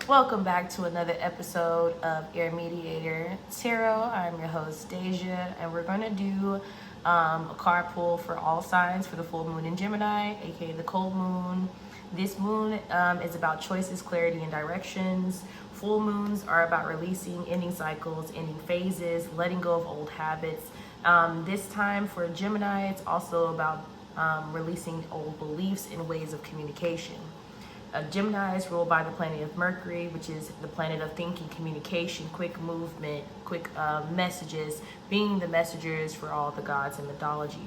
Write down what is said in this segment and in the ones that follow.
Welcome back to another episode of Air Mediator Tarot. I'm your host, Deja, and we're going to do a card pull for all signs for the full moon in Gemini, aka the cold moon. This moon is about choices, clarity, and directions. Full moons are about releasing, ending cycles, ending phases, letting go of old habits. This time for Gemini, it's also about releasing old beliefs and ways of communication. Gemini is ruled by the planet of Mercury, which is the planet of thinking, communication, quick movement, quick messages, being the messengers for all the gods in mythology.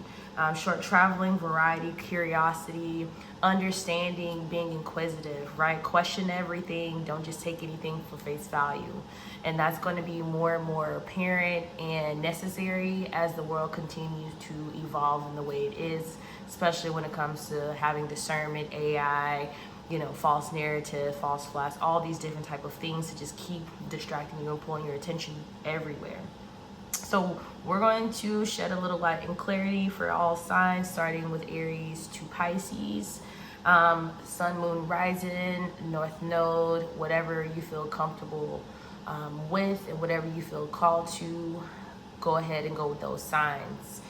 Short traveling, variety, curiosity, understanding, being inquisitive, right? Question everything. Don't just take anything for face value. And that's going to be more and more apparent and necessary as the world continues to evolve in the way it is, especially when it comes to having discernment, AI, false narrative, false flags, all these different type of things to just keep distracting you and pulling your attention everywhere. So we're going to shed a little light and clarity for all signs, starting with Aries to Pisces. Sun, moon, rising, north node, whatever you feel comfortable with and whatever you feel called to, go ahead and go with those signs.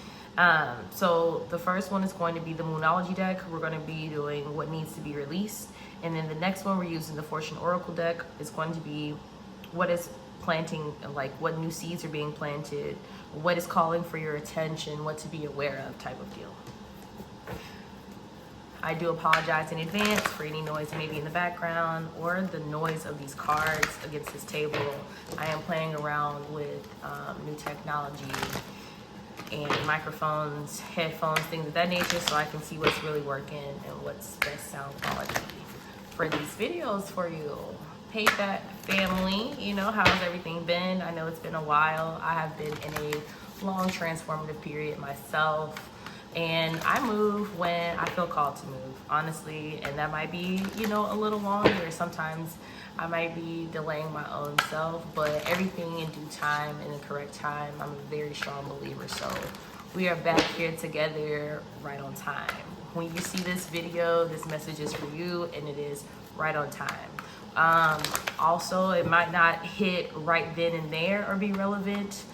So the first one is going to be the Moonology deck. We're going to be doing what needs to be released. And then the next one we're using the Fortune Oracle deck is going to be what is planting, like what new seeds are being planted, what is calling for your attention, what to be aware of type of deal. I do apologize in advance for any noise maybe in the background or the noise of these cards against this table. I am playing around with new technology and microphones, headphones, things of that nature, so I can see what's really working and what's best sound quality for these videos for you. Hey, that family, how's everything been? I know it's been a while. I have been in a long transformative period myself, and I move when I feel called to move, honestly, and that might be, a little longer. Sometimes I might be delaying my own self, but everything in due time, in the correct time. I'm a very strong believer, so we are back here together right on time. When you see this video, this message is for you, and it is right on time. Also, it might not hit right then and there or be relevant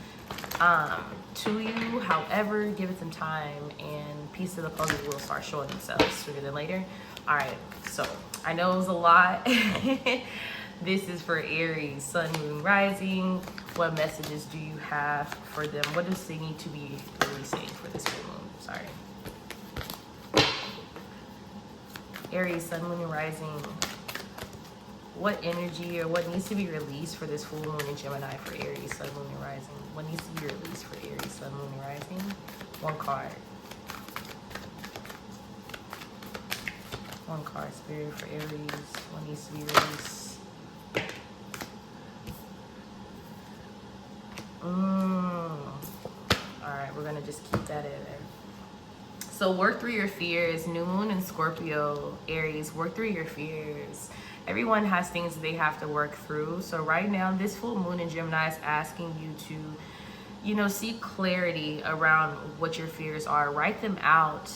to you. However, give it some time, and pieces of the puzzle will start showing themselves sooner than later. All right, so I know it was a lot. This is for Aries, Sun, Moon, Rising. What messages do you have for them? What does they need to be releasing for this full moon? Sorry. Aries, Sun, Moon, and Rising. What energy or what needs to be released for this full moon in Gemini for Aries, Sun, Moon, and Rising? What needs to be released for Aries, Sun, Moon, and Rising? One card. One card, Spirit, for Aries. What needs to be released? Alright, we're gonna just keep that in there. So work through your fears. New moon in Scorpio, Aries, work through your fears. Everyone has things that they have to work through. So right now, this full moon in Gemini is asking you to, seek clarity around what your fears are. Write them out.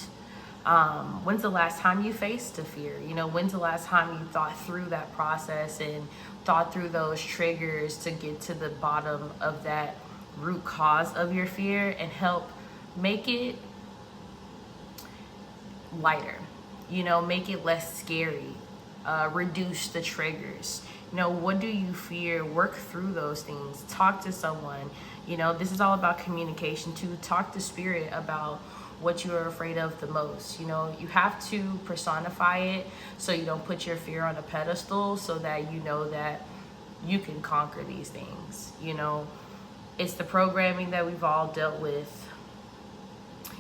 When's the last time you faced a fear? When's the last time you thought through that process and thought through those triggers to get to the bottom of that root cause of your fear and help make it lighter, make it less scary, reduce the triggers. What do you fear? Work through those things. Talk to someone. This is all about communication too. Talk to spirit about what you are afraid of the most. You have to personify it so you don't put your fear on a pedestal, so that you know that you can conquer these things. It's the programming that we've all dealt with.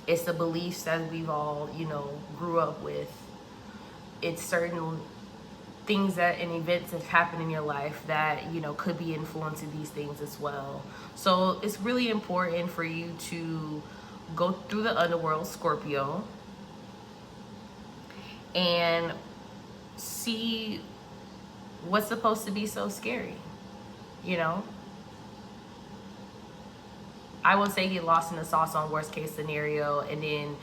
It's the beliefs that we've all, grew up with. It's certain things that and events that happen in your life that, could be influencing these things as well. So it's really important for you to go through the underworld, Scorpio, and see what's supposed to be so scary. I would say get lost in the sauce on worst case scenario and then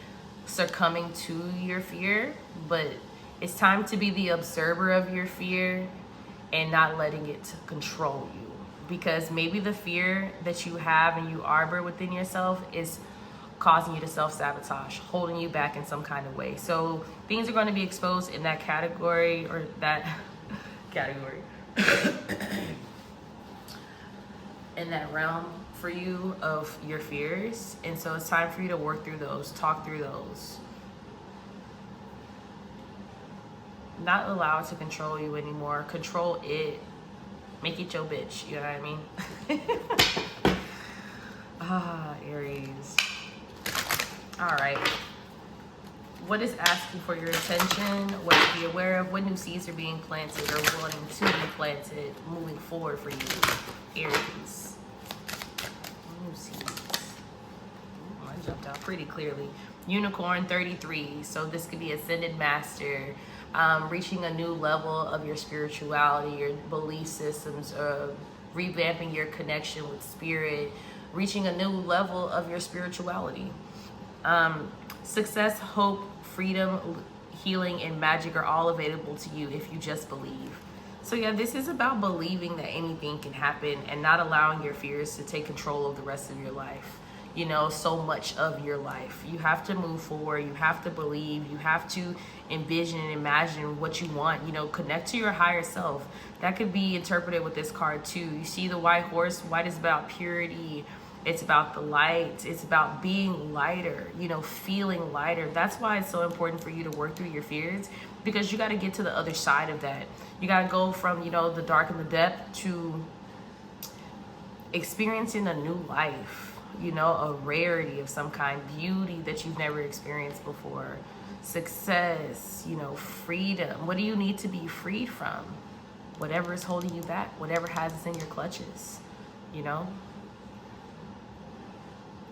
succumbing to your fear, but it's time to be the observer of your fear and not letting it control you. Because maybe the fear that you have and you arbor within yourself is causing you to self-sabotage, holding you back in some kind of way. So things are going to be exposed in that category, or that category, in that realm for you of your fears. And so it's time for you to work through those, talk through those. Not allow it to control you anymore. Control it. Make it your bitch. You know what I mean? Aries. All right. What is asking for your attention? What to be aware of? What new seeds are being planted or wanting to be planted moving forward for you, Aries? New seeds. Ooh, I jumped out pretty clearly. Unicorn 33. So this could be Ascended Master. Reaching a new level of your spirituality, your belief systems, revamping your connection with spirit, reaching a new level of your spirituality. Success, hope, freedom, healing, and magic are all available to you if you just believe. So yeah, this is about believing that anything can happen and not allowing your fears to take control of the rest of your life. You know, so much of your life. You have to move forward. You have to believe. You have to envision and imagine what you want. You know, connect to your higher self. That could be interpreted with this card too. You see the white horse. White is about purity. It's about the light. It's about being lighter, you know, feeling lighter. That's why it's so important for you to work through your fears, because you got to get to the other side of that. You got to go from, you know, the dark and the depth to experiencing a new life. You know, a rarity of some kind, beauty that you've never experienced before, success, you know, freedom. What do you need to be freed from? Whatever is holding you back, whatever has us in your clutches, you know?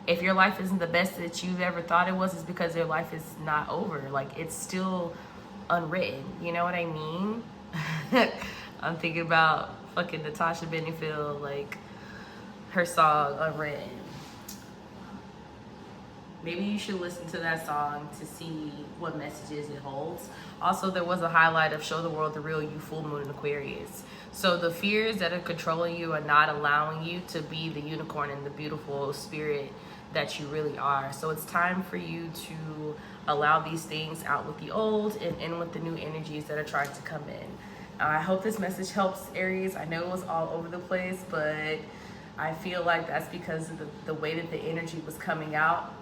If your life isn't the best that you've ever thought it was, it's because your life is not over. Like, it's still unwritten, you know what I mean? I'm thinking about fucking Natasha Bedingfield, like, her song, Unwritten. Maybe you should listen to that song to see what messages it holds. Also, there was a highlight of Show the World the Real You, full moon in Aquarius. So the fears that are controlling you are not allowing you to be the unicorn and the beautiful spirit that you really are. So it's time for you to allow these things out with the old and in with the new energies that are trying to come in. I hope this message helps, Aries. I know it was all over the place, but I feel like that's because of the way that the energy was coming out.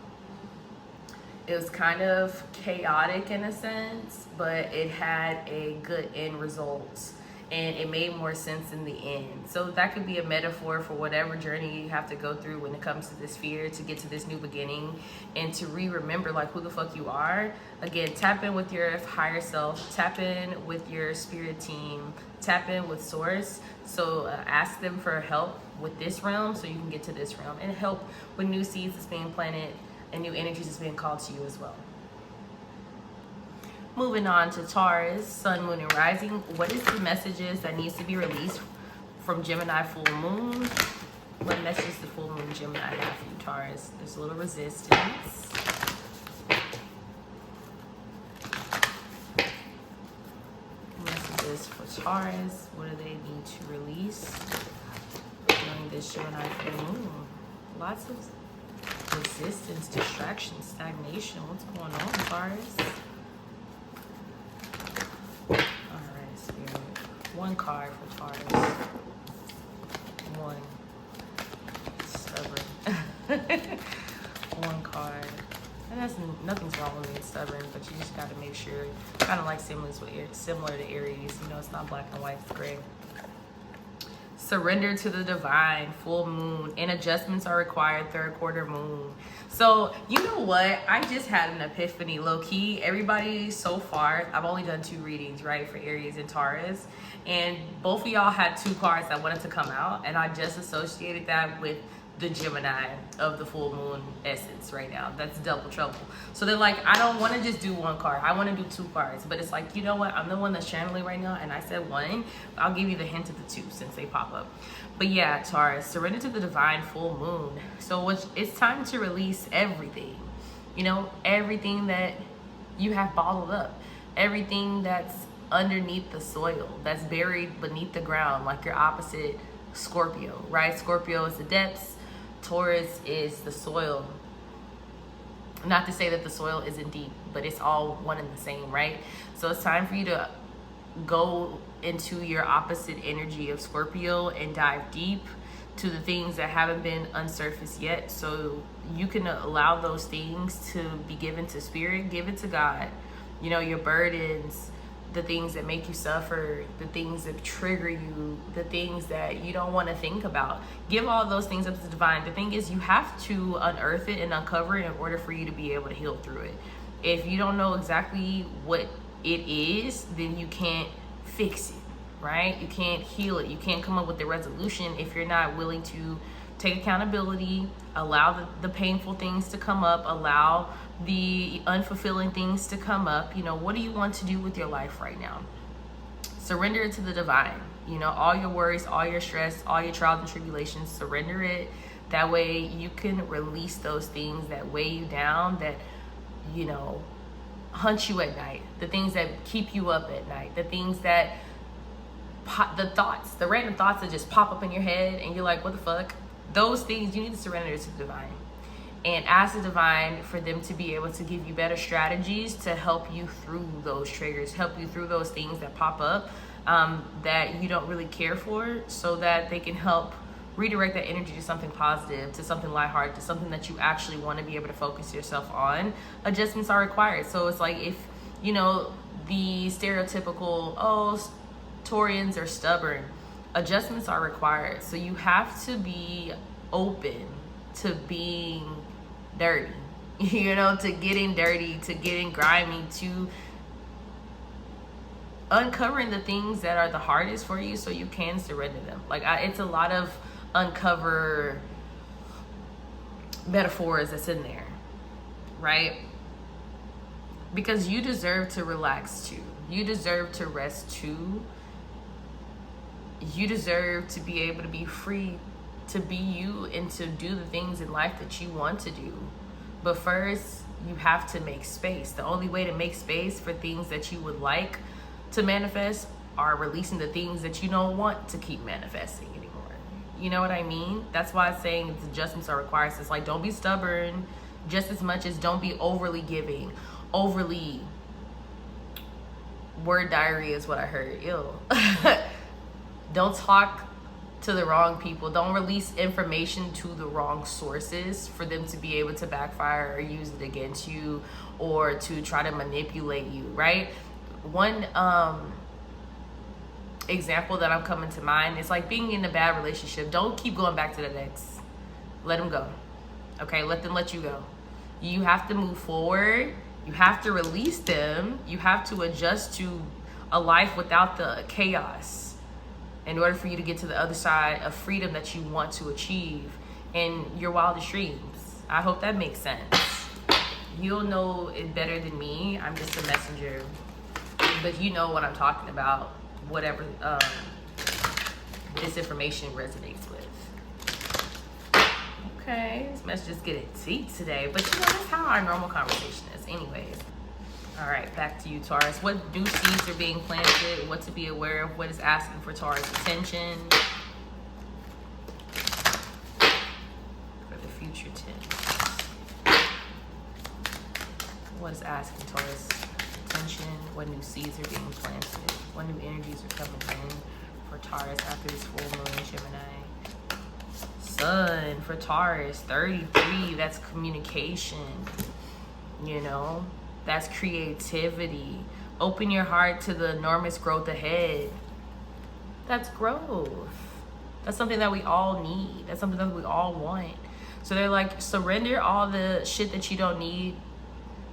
It was kind of chaotic in a sense, but it had a good end result, and it made more sense in the end. So that could be a metaphor for whatever journey you have to go through when it comes to this fear, to get to this new beginning and to remember like who the fuck you are. Again, tap in with your higher self, tap in with your spirit team, tap in with source. So ask them for help with this realm so you can get to this realm, and help with new seeds that's being planted and new energies is being called to you as well. Moving on to Taurus, Sun, Moon, and Rising. What is the messages that needs to be released from Gemini full moon? What message the full moon Gemini have for you, Taurus? There's a little resistance. Messages for Taurus. What do they need to release during this Gemini full moon? Lots of resistance, distraction, stagnation. What's going on, Taurus? Alright, Spirit. One card for Taurus. One. Stubborn. One card. And that's nothing's wrong with being stubborn, but you just got to make sure, kind of like similar to Aries, you know, it's not black and white, it's gray. Surrender to the divine, full moon, and adjustments are required, third quarter moon. So, you know what? I just had an epiphany, low key. Everybody so far, I've only done 2 readings, right, for Aries and Taurus. And both of y'all had 2 cards that wanted to come out, and I just associated that with the Gemini of the full moon essence right now. That's double trouble. So they're like, I don't want to just do 1 card. I want to do 2 cards. But it's like, you know what? I'm the one that's channeling right now, and I said 1. I'll give you the hint of the 2 since they pop up. But yeah, Taurus, surrender to the divine, full moon. So it's time to release everything. You know, everything that you have bottled up. Everything that's underneath the soil, that's buried beneath the ground, like your opposite Scorpio, right? Scorpio is the depths, Taurus is the soil. Not to say that the soil isn't deep, but it's all one and the same, right? So it's time for you to go into your opposite energy of Scorpio and dive deep to the things that haven't been unsurfaced yet, so you can allow those things to be given to spirit. Give it to God. You know, your burdens, the things that make you suffer, the things that trigger you, the things that you don't want to think about. Give all those things up to the divine. The thing is, you have to unearth it and uncover it in order for you to be able to heal through it. If you don't know exactly what it is, then you can't fix it, right? You can't heal it. You can't come up with the resolution if you're not willing to take accountability, allow the painful things to come up, allow the unfulfilling things to come up. You know, what do you want to do with your life right now? Surrender it to the divine. You know, all your worries, all your stress, all your trials and tribulations, surrender it. That way you can release those things that weigh you down, that, you know, hunt you at night, the things that keep you up at night, the things that the random thoughts that just pop up in your head and you're like, what the fuck? Those things you need to surrender to the divine and ask the divine for them to be able to give you better strategies to help you through those triggers, help you through those things that pop up that you don't really care for, so that they can help redirect that energy to something positive, to something lighthearted, to something that you actually want to be able to focus yourself on. Adjustments are required. So it's like, if, you know, the stereotypical, oh, Taurians are stubborn, adjustments are required. So you have to be open to being dirty, you know, to getting dirty, to getting grimy, to uncovering the things that are the hardest for you so you can surrender them. Like, it's a lot of uncover metaphors that's in there, right? Because you deserve to relax too. You deserve to rest too. You deserve to be able to be free to be you and to do the things in life that you want to do. But first, you have to make space. The only way to make space for things that you would like to manifest are releasing the things that you don't want to keep manifesting anymore. You know what I mean? That's why I'm saying adjustments are required. So it's like, don't be stubborn just as much as don't be overly giving. Overly word diary is what I heard. Ew. Don't talk to the wrong people. Don't release information to the wrong sources for them to be able to backfire or use it against you or to try to manipulate you, right? One example that I'm coming to mind is like being in a bad relationship. Don't keep going back to that ex. Let them go. Okay, let them let you go. You have to move forward. You have to release them. You have to adjust to a life without the chaos in order for you to get to the other side of freedom that you want to achieve in your wildest dreams. I hope that makes sense. You'll know it better than me. I'm just a messenger. But you know what I'm talking about, whatever this information resonates with. Okay, this message is getting deep today, but you know, that's how our normal conversation is anyways. All right, back to you, Taurus. What new seeds are being planted? What to be aware of? What is asking for Taurus attention? For the future tense. What is asking Taurus attention? What new seeds are being planted? What new energies are coming in for Taurus after this full moon in Gemini? Sun for Taurus, 33. That's communication, you know? That's creativity. Open your heart to the enormous growth ahead. That's growth. That's something that we all need. That's something that we all want. So they're like, surrender all the shit that you don't need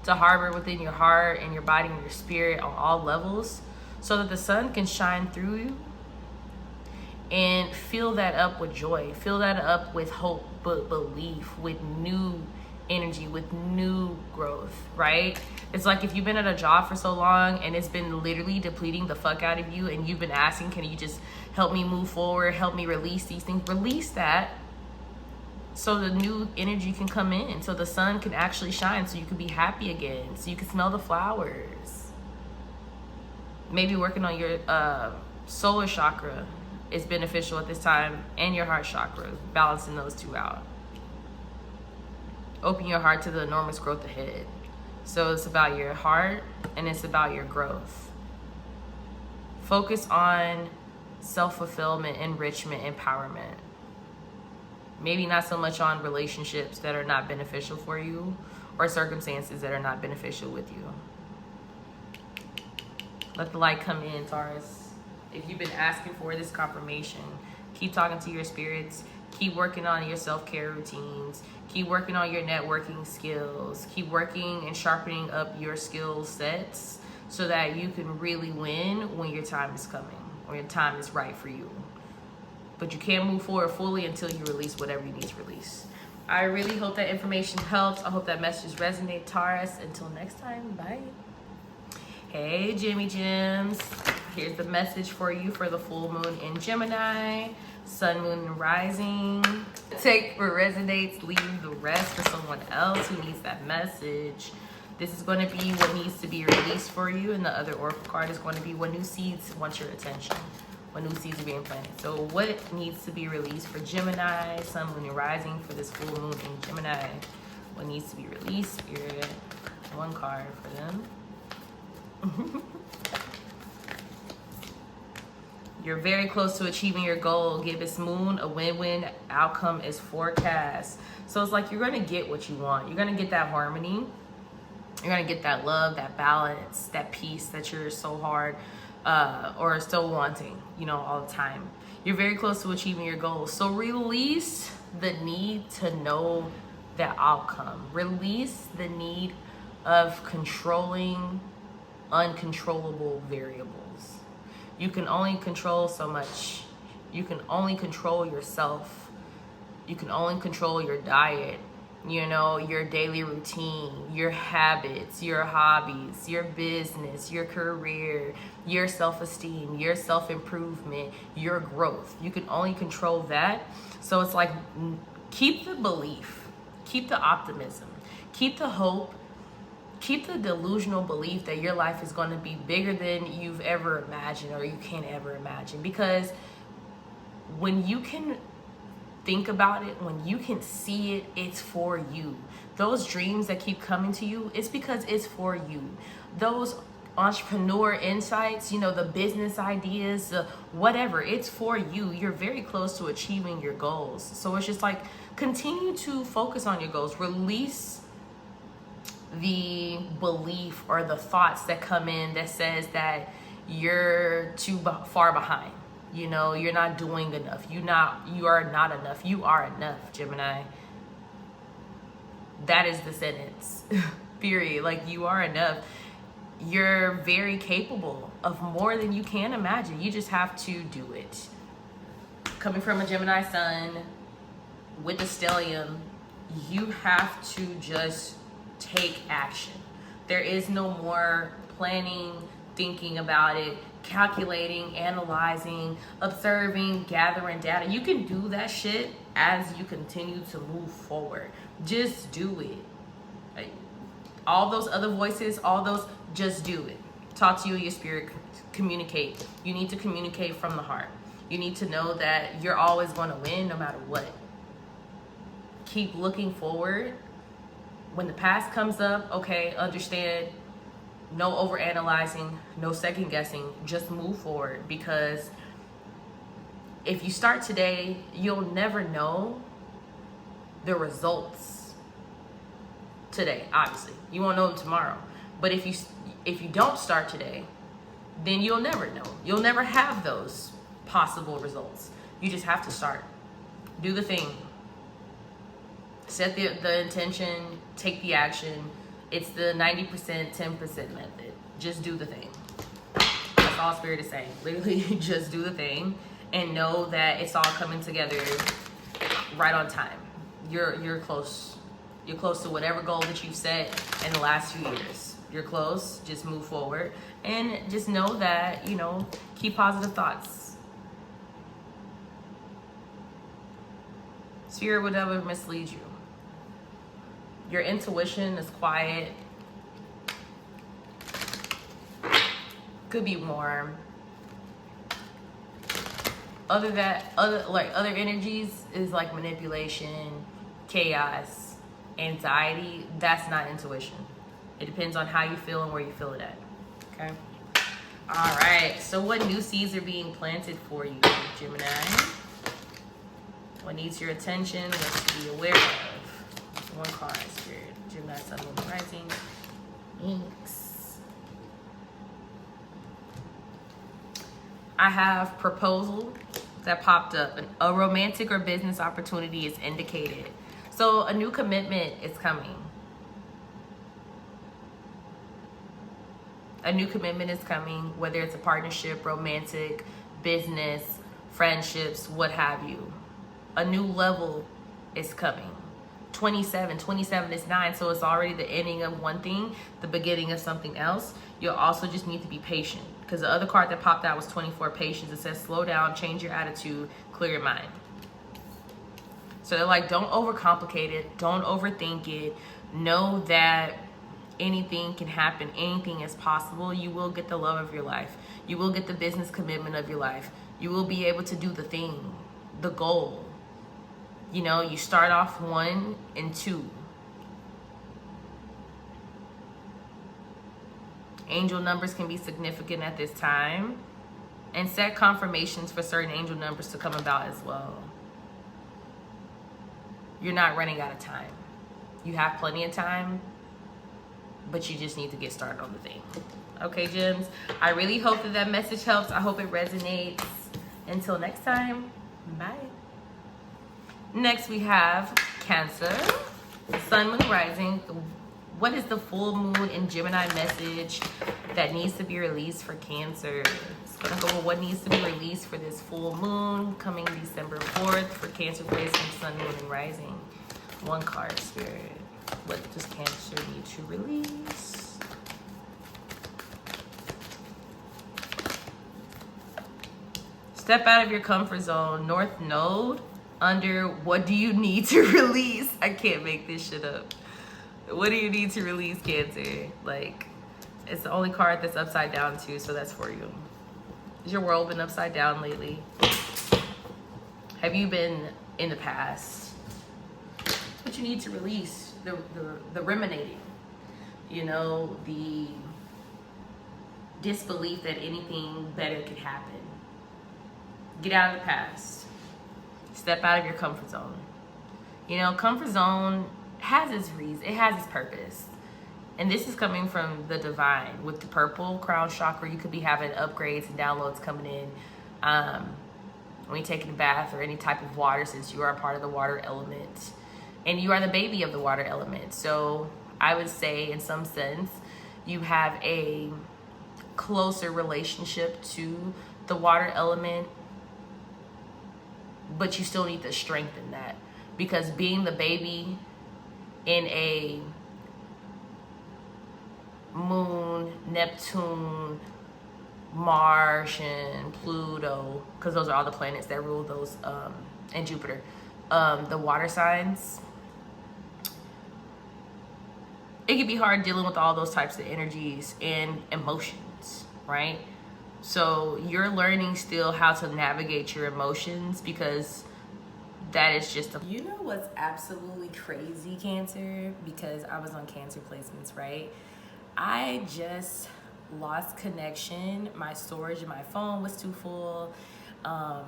to harbor within your heart and your body and your spirit on all levels, so that the sun can shine through you and fill that up with joy. Fill that up with hope, but belief, with new energy, with new growth, right? It's like if you've been at a job for so long and it's been literally depleting the fuck out of you, and you've been asking, can you just help me move forward, help me release these things? Release that so the new energy can come in, so the sun can actually shine, so you can be happy again, so you can smell the flowers. Maybe working on your solar chakra is beneficial at this time, and your heart chakra, balancing those two out. Open your heart to the enormous growth ahead. So it's about your heart and it's about your growth. Focus on self-fulfillment, enrichment, empowerment. Maybe not so much on relationships that are not beneficial for you or circumstances that are not beneficial with you. Let the light come in, Taurus. If you've been asking for this confirmation, keep talking to your spirits. Keep working on your self-care routines. Keep working on your networking skills. Keep working and sharpening up your skill sets so that you can really win when your time is coming, when your time is right for you. But you can't move forward fully until you release whatever you need to release. I really hope that information helps. I hope that message resonates, Taurus. Until next time, bye. Hey, Jimmy Jims. Here's the message for you for the full moon in Gemini. Sun, moon, and rising. Take what resonates, leave the rest for someone else who needs that message. This is going to be what needs to be released for you, and the other oracle card is going to be what new seeds want your attention, what new seeds are being planted. So what needs to be released for Gemini, Sun, moon, and rising for this full moon in Gemini? What needs to be released? Spirit, one card for them. You're very close to achieving your goal. Give this moon a win-win outcome is forecast. So it's like you're going to get what you want. You're going to get that harmony. You're going to get that love, that balance, that peace that you're so hard or still wanting, you know, all the time. You're very close to achieving your goals. So release the need to know the outcome. Release the need of controlling uncontrollable variables. You can only control so much. You can only control yourself. You can only control your diet, you know, your daily routine, your habits, your hobbies, your business, your career, your self-esteem, your self-improvement, your growth. You can only control that. So it's like, keep the belief, keep the optimism, keep the hope, keep the delusional belief that your life is going to be bigger than you've ever imagined or you can't ever imagine. Because when you can think about it, when you can see it, it's for you. Those dreams that keep coming to you, it's because it's for you. Those entrepreneur insights, you know, the business ideas, whatever, it's for you. You're very close to achieving your goals. So it's just like, continue to focus on your goals. Release the belief or the thoughts that come in that says that you're too far behind. You know, you're not doing enough. You are not enough. You are enough, Gemini. That is the sentence. Period. Like, you are enough. You're very capable of more than you can imagine. You just have to do it. Coming from a Gemini sun with a stellium, you have to just take action. There is no more planning, thinking about it, calculating, analyzing, observing, gathering data. You can do that shit as you continue to move forward. Just do it. Like, all those other voices, all those, just do it. Talk to you, your spirit, communicate. You need to communicate from the heart. You need to know that you're always going to win no matter what. Keep looking forward. When the past comes up, okay, understand, no overanalyzing, no second guessing, just move forward. Because if you start today, you'll never know the results today, obviously. You won't know them tomorrow. But if you don't start today, then you'll never know. You'll never have those possible results. You just have to start. Do the thing. Set the intention, take the action. It's the 90%, 10% method. Just do the thing. That's all Spirit is saying. Literally, just do the thing and know that it's all coming together right on time. You're close. You're close to whatever goal that you've set in the last few years. You're close. Just move forward and just know that, you know, keep positive thoughts. Spirit would never mislead you. Your intuition is quiet. Could be warm. Other energies is like manipulation, chaos, anxiety. That's not intuition. It depends on how you feel and where you feel it at. Okay. All right. So what new seeds are being planted for you, Gemini? What needs your attention? What to be aware of? One card, Spirit. Gemini, Sun, Moon, Rising. Thanks. I have proposal that popped up. A romantic or business opportunity is indicated. So a new commitment is coming. A new commitment is coming, whether it's a partnership, romantic, business, friendships, what have you. A new level is coming. 27 is 9, so it's already the ending of one thing, the beginning of something else. You'll also just need to be patient, because the other card that popped out was 24, patience. It says slow down, change your attitude, clear your mind. So they're like, don't overcomplicate it, don't overthink it. Know that anything can happen, anything is possible. You will get the love of your life. You will get the business commitment of your life. You will be able to do the thing, the goal. You know, you start off 1 and 2. Angel numbers can be significant at this time. And set confirmations for certain angel numbers to come about as well. You're not running out of time. You have plenty of time, but you just need to get started on the thing. Okay, gems? I really hope that message helps. I hope it resonates. Until next time, bye. Next, we have Cancer, Sun, Moon, Rising. What is the full moon in Gemini message that needs to be released for Cancer? It's gonna go with what needs to be released for this full moon coming December 4th for Cancer placing Sun, Moon, and Rising. One card, Spirit. What does Cancer need to release? Step out of your comfort zone. North Node. Under what do you need to release? I can't make this shit up. What do you need to release, Cancer? Like, it's the only card that's upside down too, so that's for you. Has your world been upside down lately? Have you been in the past? What you need to release, the ruminating, you know, the disbelief that anything better could happen. Get out of the past. Step out of your comfort zone. You know, comfort zone has its reason, it has its purpose. And this is coming from the divine with the purple crown chakra. You could be having upgrades and downloads coming in when you're taking a bath or any type of water, since you are a part of the water element. And you are the baby of the water element. So I would say in some sense, you have a closer relationship to the water element, but you still need to strengthen that, because being the baby in a moon, Neptune, Mars, and Pluto, because those are all the planets that rule those, and Jupiter, the water signs, it can be hard dealing with all those types of energies and emotions, right? So you're learning still how to navigate your emotions, because that is just you know what's absolutely crazy, Cancer? Because I was on Cancer placements, right? I just lost connection. My storage in my phone was too full. I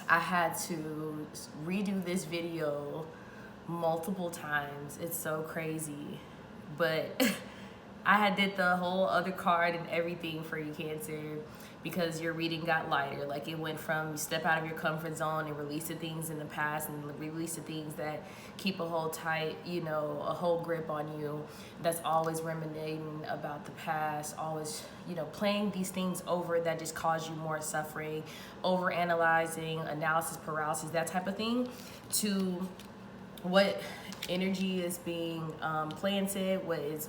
had to redo this video multiple times. It's so crazy. But I had did the whole other card and everything for you, Cancer, because your reading got lighter. Like, it went from you step out of your comfort zone and release the things in the past and release the things that keep a hold tight, you know, a whole grip on you, that's always ruminating about the past, always, you know, playing these things over that just cause you more suffering, over analyzing, analysis paralysis, that type of thing, to what energy is being planted, what is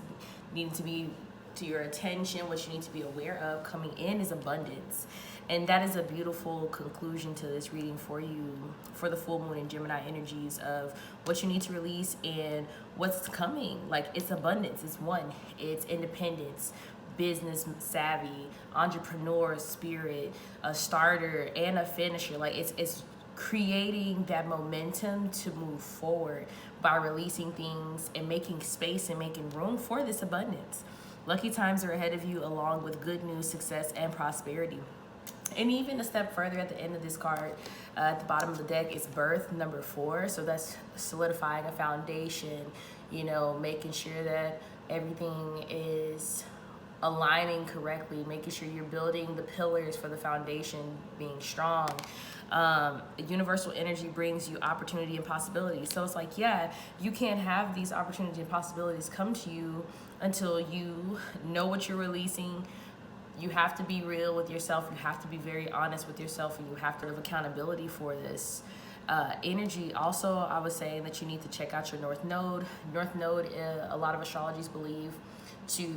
needing to be to your attention, what you need to be aware of coming in is abundance. And that is a beautiful conclusion to this reading for you, for the full moon and Gemini energies of what you need to release and what's coming. Like, it's abundance, it's one, it's independence, business savvy, entrepreneur spirit, a starter and a finisher. Like it's creating that momentum to move forward by releasing things and making space and making room for this abundance. Lucky times are ahead of you, along with good news, success, and prosperity. And even a step further at the end of this card, at the bottom of the deck, is birth, number 4. So that's solidifying a foundation, you know, making sure that everything is aligning correctly, making sure you're building the pillars for the foundation being strong. Universal energy brings you opportunity and possibility. So it's like, yeah, you can't have these opportunities and possibilities come to you until you know what you're releasing. You have to be real with yourself. You have to be very honest with yourself, and you have to have accountability for this energy. Also, I was saying that you need to check out your North Node. North Node, a lot of astrologies believe to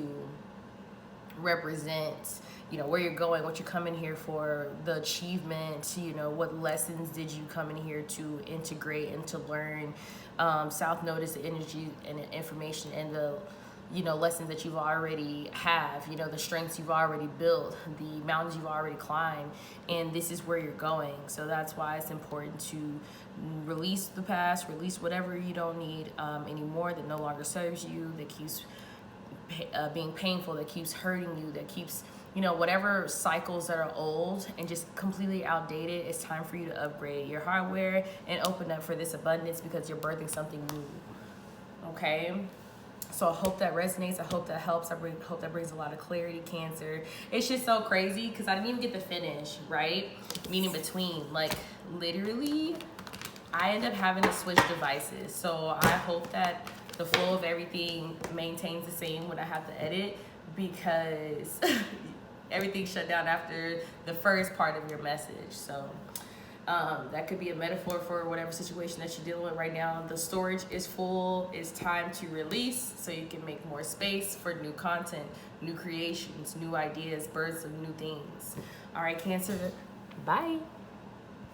represent, you know, where you're going, what you're coming here for, the achievement, you know, what lessons did you come in here to integrate and to learn. South Node is the energy and the information and the, you know, lessons that you've already have, you know, the strengths you've already built, the mountains you've already climbed, and this is where you're going. So that's why it's important to release the past, release whatever you don't need anymore, that no longer serves you, that keeps being painful, that keeps hurting you, that keeps, you know, whatever cycles that are old and just completely outdated. It's time for you to upgrade your hardware and open up for this abundance, because you're birthing something new. Okay? So I hope that resonates. I hope that helps. I hope that brings a lot of clarity, Cancer. It's just so crazy because I didn't even get to finish, right? Meaning between, like, literally, I end up having to switch devices. So I hope that the flow of everything maintains the same when I have to edit, because everything shut down after the first part of your message. So that could be a metaphor for whatever situation that you're dealing with right now. The storage is full. It's time to release so you can make more space for new content, new creations, new ideas, births of new things. All right, Cancer, bye.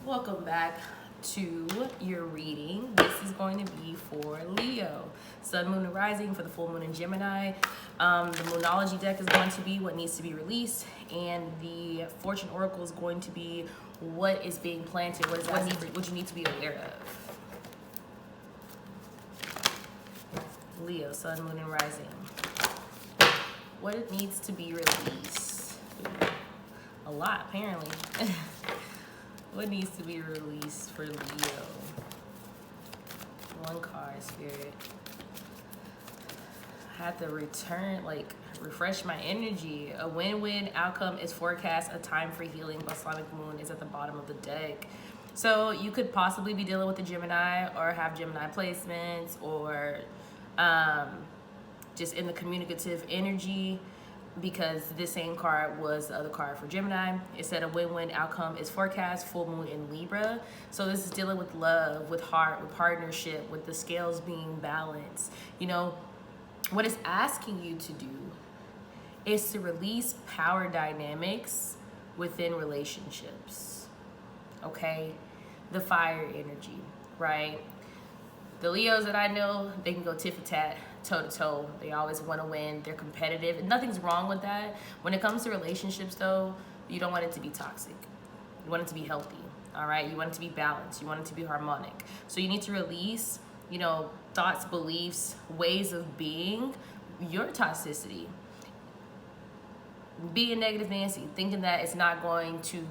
Welcome back to your reading. This is going to be for Leo. Sun, Moon, and Rising for the full moon in Gemini. The Moonology deck is going to be what needs to be released, and the Fortune Oracle is going to be what is being planted, what you need to be aware of. Leo, Sun, Moon, and Rising. What it needs to be released. A lot, apparently. What needs to be released for Leo? One card, Spirit. I have to refresh my energy. A win-win outcome is forecast. A time for healing. Balsamic Moon is at the bottom of the deck. So you could possibly be dealing with a Gemini or have Gemini placements, or just in the communicative energy, because this same card was the other card for Gemini. It said a win-win outcome is forecast, full moon in Libra. So this is dealing with love, with heart, with partnership, with the scales being balanced. You know, what it's asking you to do is to release power dynamics within relationships, okay? The fire energy, right? The Leos that I know, they can go tit for tat, toe to toe. They always want to win. They're competitive. And nothing's wrong with that. When it comes to relationships, though, you don't want it to be toxic. You want it to be healthy, all right? You want it to be balanced. You want it to be harmonic. So you need to release, you know, thoughts, beliefs, ways of being, your toxicity. Being negative Nancy, thinking that it's not going to,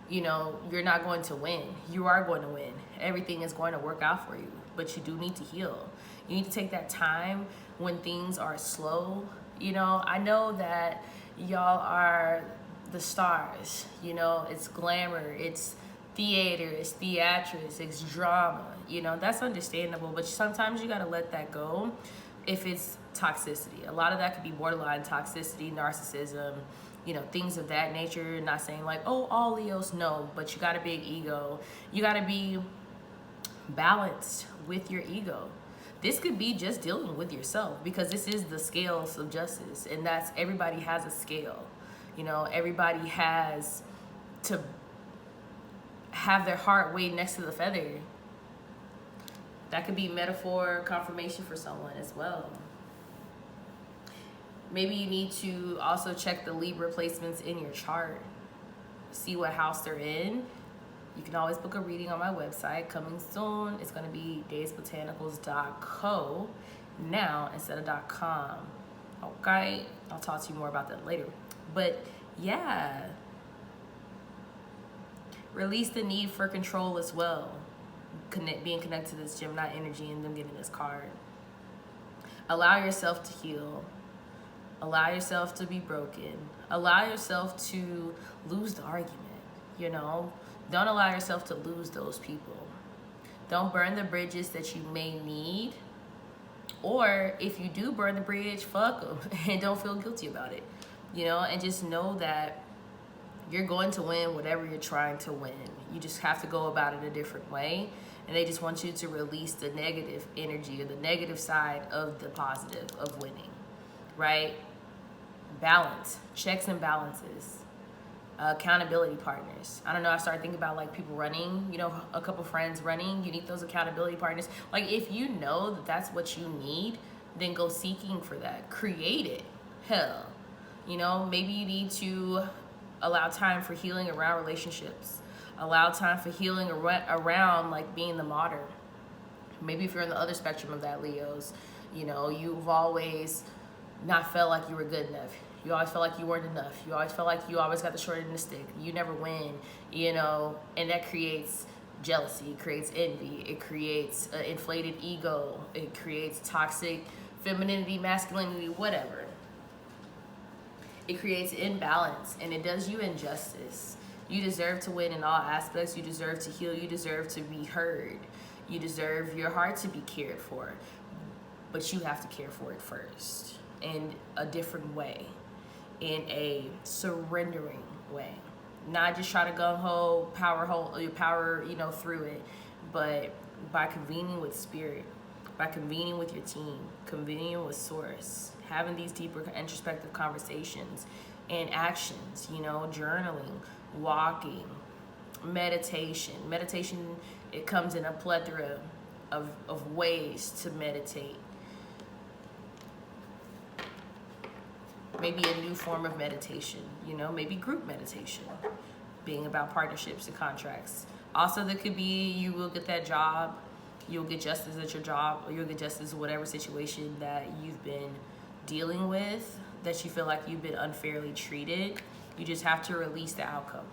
you know, you're not going to win. You are going to win. Everything is going to work out for you, but you do need to heal. You need to take that time when things are slow. You know, I know that y'all are the stars, you know, it's glamour, it's theater, it's theatrics, it's drama, you know, that's understandable, but sometimes you gotta let that go if it's toxicity. A lot of that could be borderline toxicity, narcissism, you know, things of that nature. Not saying like, oh, all Leos, no, but you got a big ego. You gotta be balanced with your ego. This could be just dealing with yourself, because this is the scales of justice, and that's, everybody has a scale. You know, everybody has to have their heart weighed next to the feather. That could be metaphor, confirmation for someone as well. Maybe you need to also check the Libra placements in your chart. See what house they're in. You can always book a reading on my website. Coming soon. It's going to be daisbotanicals.co now instead of .com. Okay? I'll talk to you more about that later. But yeah. Release the need for control as well. Being connected to this Gemini energy and them getting this card. Allow yourself to heal. Allow yourself to be broken. Allow yourself to lose the argument, you know? Don't allow yourself to lose those people. Don't burn the bridges that you may need. Or if you do burn the bridge, fuck them and don't feel guilty about it, you know? And just know that you're going to win whatever you're trying to win. You just have to go about it a different way. And they just want you to release the negative energy or the negative side of the positive of winning, right? Balance, checks and balances, accountability partners. I don't know, I started thinking about like people running, you know, a couple friends running. You need those accountability partners. Like if you know that that's what you need, then go seeking for that. Create it. Hell, you know, maybe you need to allow time for healing around relationships. Allow time for healing around like being the martyr. Maybe if you're in the other spectrum of that, Leos, you know, you've always not felt like you were good enough. You always felt like you weren't enough. You always felt like you always got the short end of the stick. You never win, you know, and that creates jealousy, it creates envy, it creates an inflated ego, it creates toxic femininity, masculinity, whatever. It creates imbalance and it does you injustice. You deserve to win in all aspects. You deserve to heal. You deserve to be heard. You deserve your heart to be cared for. But you have to care for it first in a different way, in a surrendering way. Not just try to gung-ho, power, you know, through it, but by convening with spirit, by convening with your team, convening with source, having these deeper introspective conversations and actions, you know, journaling, walking, meditation. Meditation, it comes in a plethora of ways to meditate. Maybe a new form of meditation, you know, maybe group meditation, being about partnerships and contracts. Also, there could be you will get that job, you'll get justice at your job, or you'll get justice in whatever situation that you've been dealing with, that you feel like you've been unfairly treated. You just have to release the outcome.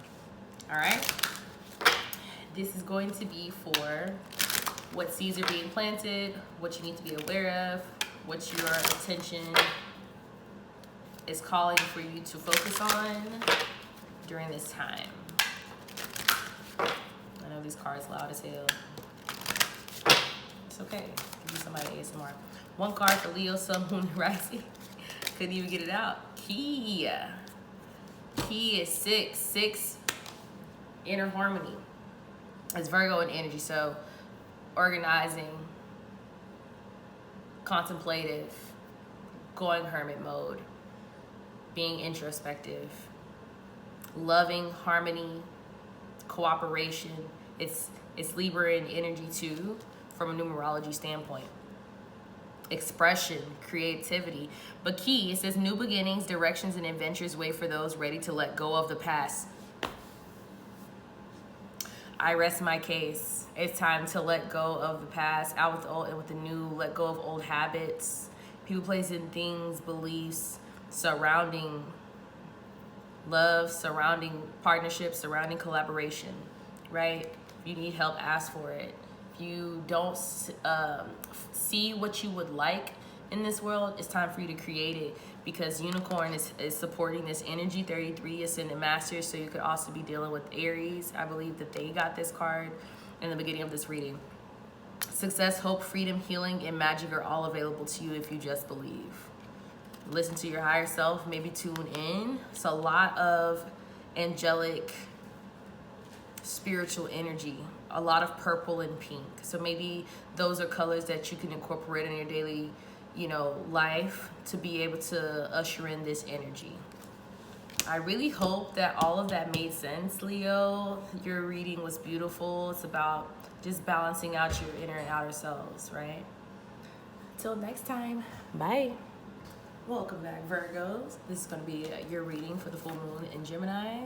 All right? This is going to be for what seeds are being planted, what you need to be aware of, what your attention is calling for you to focus on during this time. I know these cards loud as hell. It's okay. Give you somebody ASMR. One card for Leo, Sun, Moon, and Rising. Couldn't even get it out. Key. Key is 6. 6, inner harmony. It's Virgo in energy, so organizing, contemplative, going hermit mode, being introspective, loving, harmony, cooperation. It's Libra in energy too, from a numerology standpoint. Expression, creativity. But key, it says new beginnings, directions, and adventures wait for those ready to let go of the past. I rest my case. It's time to let go of the past, out with the old and with the new, let go of old habits, people, places, and things, beliefs, surrounding love, surrounding partnerships, surrounding collaboration, right? If you need help, ask for it. If you don't see what you would like in this world, it's time for you to create it, because unicorn is supporting this energy. 33 is in the masters, so you could also be dealing with Aries. I believe that they got this card in the beginning of this reading. Success, hope, freedom, healing, and magic are all available to you if you just believe. Listen to your higher self, maybe tune in. It's a lot of angelic, spiritual energy, a lot of purple and pink. So maybe those are colors that you can incorporate in your daily, you know, life to be able to usher in this energy. I really hope that all of that made sense, Leo. Your reading was beautiful. It's about just balancing out your inner and outer selves, right? Till next time, bye. Welcome back, Virgos. This is going to be your reading for the full moon in Gemini,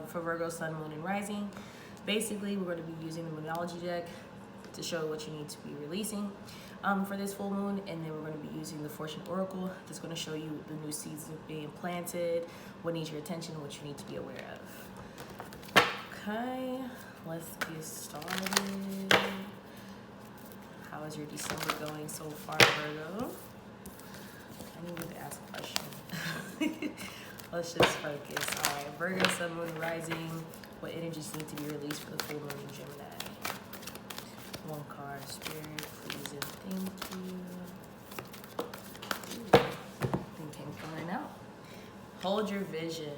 for Virgo, sun, moon, and rising. Basically, we're going to be using the Moonology deck to show what you need to be releasing for this full moon, and then we're going to be using the Fortune Oracle that's going to show you the new seeds that are being planted, what needs your attention, what you need to be aware of. Okay, let's get started. How is your December going so far, Virgo? I need to ask a question. Let's just focus. All right, Virgo, sun, moon, rising. What energies need to be released for the full moon in Gemini? One card, Spirit, please and thank you. Thing came coming out. Hold your vision.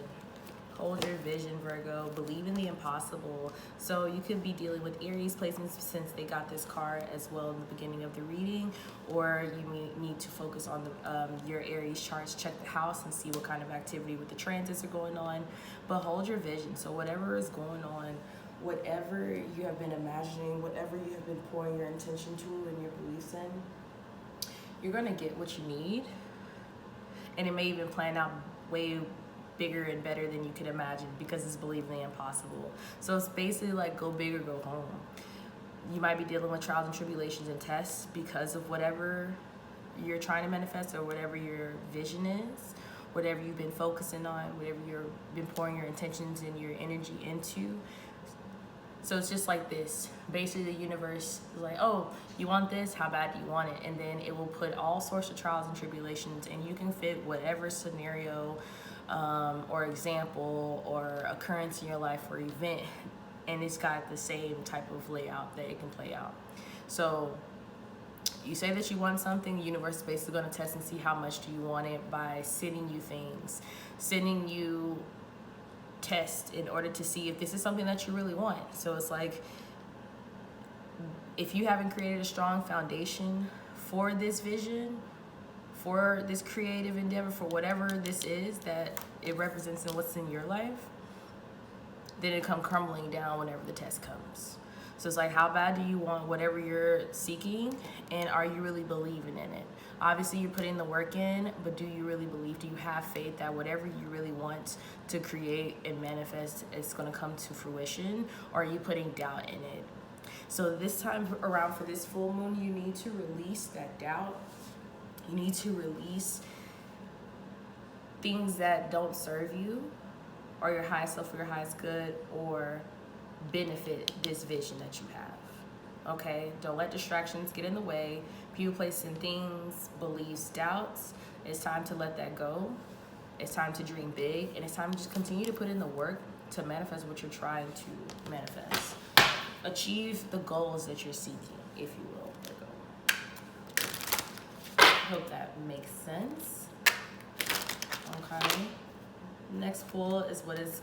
Hold your vision, Virgo. Believe in the impossible. So you could be dealing with Aries placements since they got this card as well in the beginning of the reading, or you may need to focus on your Aries charts. Check the house and see what kind of activity with the transits are going on. But hold your vision. So whatever is going on, whatever you have been imagining, whatever you have been pouring your intention to and your beliefs in, you're going to get what you need. And it may even plan out way bigger and better than you could imagine because it's believing the impossible. So it's basically like go big or go home. You might be dealing with trials and tribulations and tests because of whatever you're trying to manifest or whatever your vision is, whatever you've been focusing on, whatever you've been pouring your intentions and your energy into. So it's just like this. Basically, the universe is like, oh, you want this? How bad do you want it? And then it will put all sorts of trials and tribulations, and you can fit whatever scenario or example or occurrence in your life or event, and it's got the same type of layout that it can play out. So you say that you want something, the universe is basically going to test and see how much do you want it by sending you things, sending you tests in order to see if this is something that you really want. So it's like, if you haven't created a strong foundation for this vision, for this creative endeavor, for whatever this is that it represents and what's in your life, then it come crumbling down whenever the test comes. So it's like, how bad do you want whatever you're seeking, and are you really believing in it? Obviously, you're putting the work in, but do you really believe? Do you have faith that whatever you really want to create and manifest is going to come to fruition, or are you putting doubt in it? So this time around for this full moon, you need to release that doubt. You need to release things that don't serve you or your highest self or your highest good or benefit this vision that you have. Okay? Don't let distractions get in the way. People, placing things, beliefs, doubts. It's time to let that go. It's time to dream big, and it's time to just continue to put in the work to manifest what you're trying to manifest. Achieve the goals that you're seeking, if you will. Hope that makes sense. Okay. Next pull is what is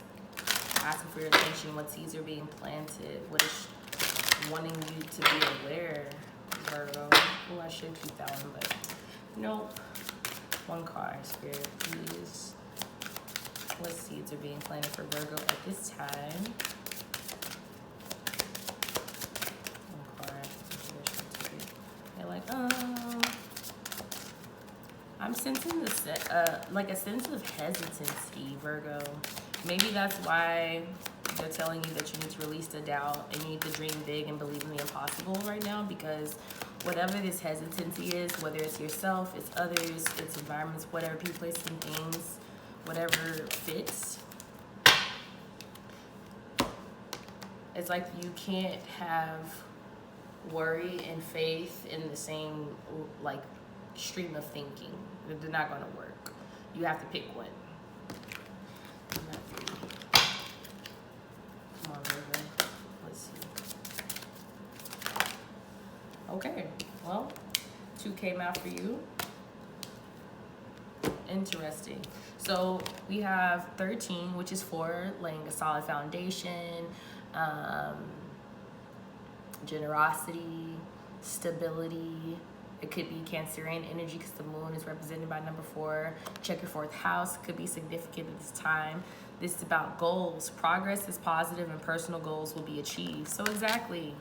asking for your attention, what seeds are being planted, what is wanting you to be aware, Virgo. Oh, I should keep that one, but nope. One card, Spirit, please. What seeds are being planted for Virgo at this time? One card. They're like, I'm sensing this, like a sense of hesitancy, Virgo. Maybe that's why they're telling you that you need to release the doubt and you need to dream big and believe in the impossible right now, because whatever this hesitancy is, whether it's yourself, it's others, it's environments, whatever, people, places, and things, whatever fits, it's like you can't have worry and faith in the same, like, stream of thinking. They're not going to work. You have to pick one. Come on, Virgo. Let's see. Okay, well, 2 came out for you. Interesting. So we have 13, which is for laying a solid foundation, generosity, stability. It could be Cancerian energy because the moon is represented by number 4. Check your 4th house. It could be significant at this time. This is about goals. Progress is positive and personal goals will be achieved. So exactly.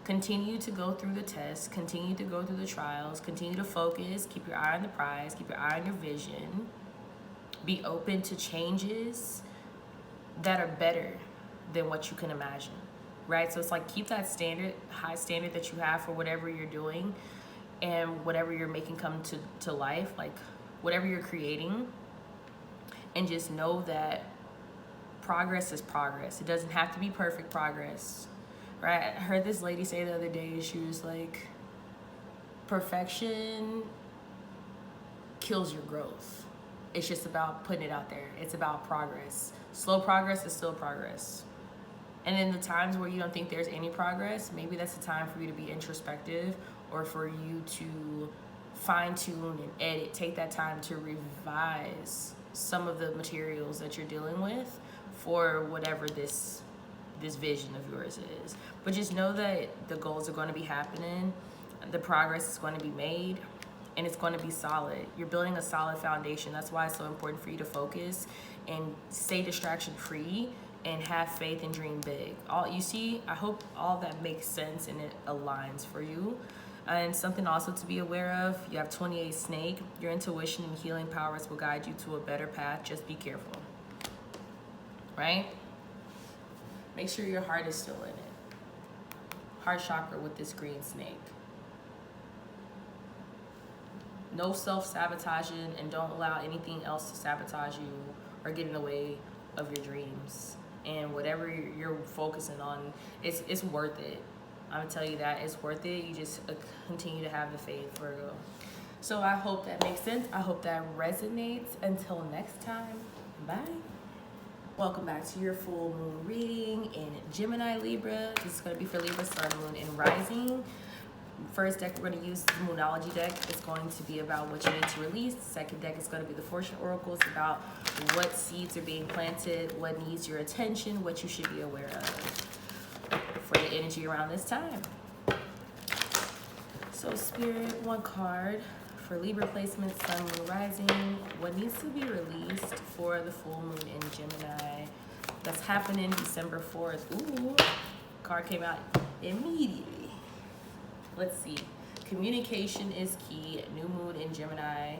Continue to go through the tests, continue to go through the trials, continue to focus, keep your eye on the prize, keep your eye on your vision. Be open to changes that are better than what you can imagine, right? So it's like, keep that standard, high standard that you have for whatever you're doing and whatever you're making come to life, like whatever you're creating, and just know that progress is progress. It doesn't have to be perfect progress, right? I heard this lady say the other day, she was like, perfection kills your growth. It's just about putting it out there. It's about progress. Slow progress is still progress. And in the times where you don't think there's any progress, maybe that's the time for you to be introspective, or for you to fine tune and edit. Take that time to revise some of the materials that you're dealing with for whatever this vision of yours is. But just know that the goals are going to be happening, the progress is going to be made, and it's going to be solid. You're building a solid foundation. That's why it's so important for you to focus and stay distraction free and have faith and dream big. All you see, I hope all that makes sense and it aligns for you. And something also to be aware of, you have 28 snake. Your intuition and healing powers will guide you to a better path. Just be careful, right? Make sure your heart is still in it. Heart chakra with this green snake. No self-sabotaging, and don't allow anything else to sabotage you or get in the way of your dreams. And whatever you're focusing on, it's worth it. I'm gonna tell you that it's worth it. You just continue to have the faith, Virgo. So I hope that makes sense. I hope that resonates. Until next time, bye. Welcome back to your full moon reading in Gemini, Libra. This is gonna be for Libra, Sun, Moon, and Rising. First deck we're going to use the Moonology deck. It's going to be about what you need to release. The second deck is going to be the Fortune Oracle. It's about what seeds are being planted, what needs your attention, what you should be aware of for the energy around this time. So Spirit, one card for Libra placement, Sun, Moon, Rising. What needs to be released for the full moon in Gemini? That's happening December 4th. Ooh, card came out immediately. Let's see. Communication is key. New moon in Gemini.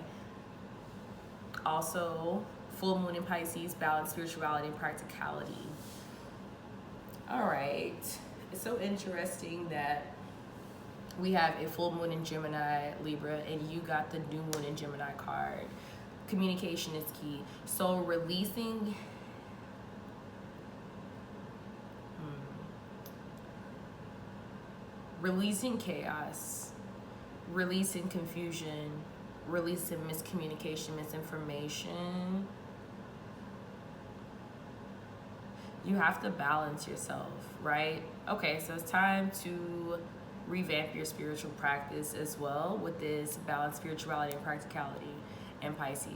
Also, full moon in Pisces, balance, spirituality, and practicality. All right. It's so interesting that we have a full moon in Gemini, Libra, and you got the new moon in Gemini card. Communication is key. So releasing chaos, releasing confusion, releasing miscommunication, misinformation. You have to balance yourself, right? Okay, so it's time to revamp your spiritual practice as well with this balance, spirituality, and practicality and Pisces.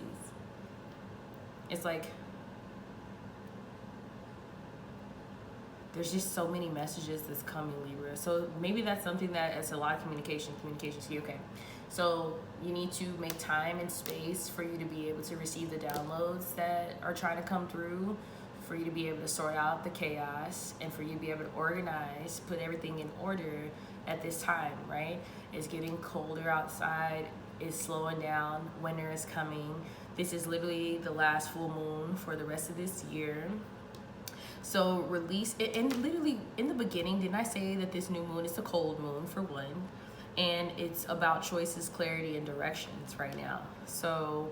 It's like there's just so many messages that's coming, Libra. So maybe that's something that it's a lot of communication to you. Okay, so you need to make time and space for you to be able to receive the downloads that are trying to come through, for you to be able to sort out the chaos, and for you to be able to organize, put everything in order at this time, right? It's getting colder outside, it's slowing down, winter is coming. This is literally the last full moon for the rest of this year. So release it. And literally in the beginning, didn't I say that this new moon is a cold moon for one, and it's about choices, clarity, and directions right now. So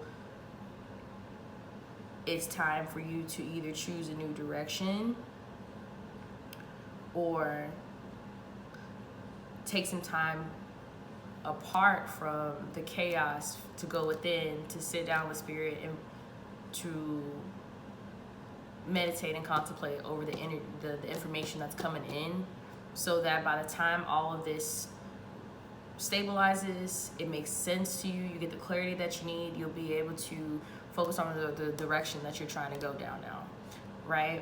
it's time for you to either choose a new direction or take some time apart from the chaos to go within, to sit down with spirit and to meditate and contemplate over the information that's coming in, so that by the time all of this stabilizes, it makes sense to you, you get the clarity that you need, you'll be able to focus on the direction that you're trying to go down now, right?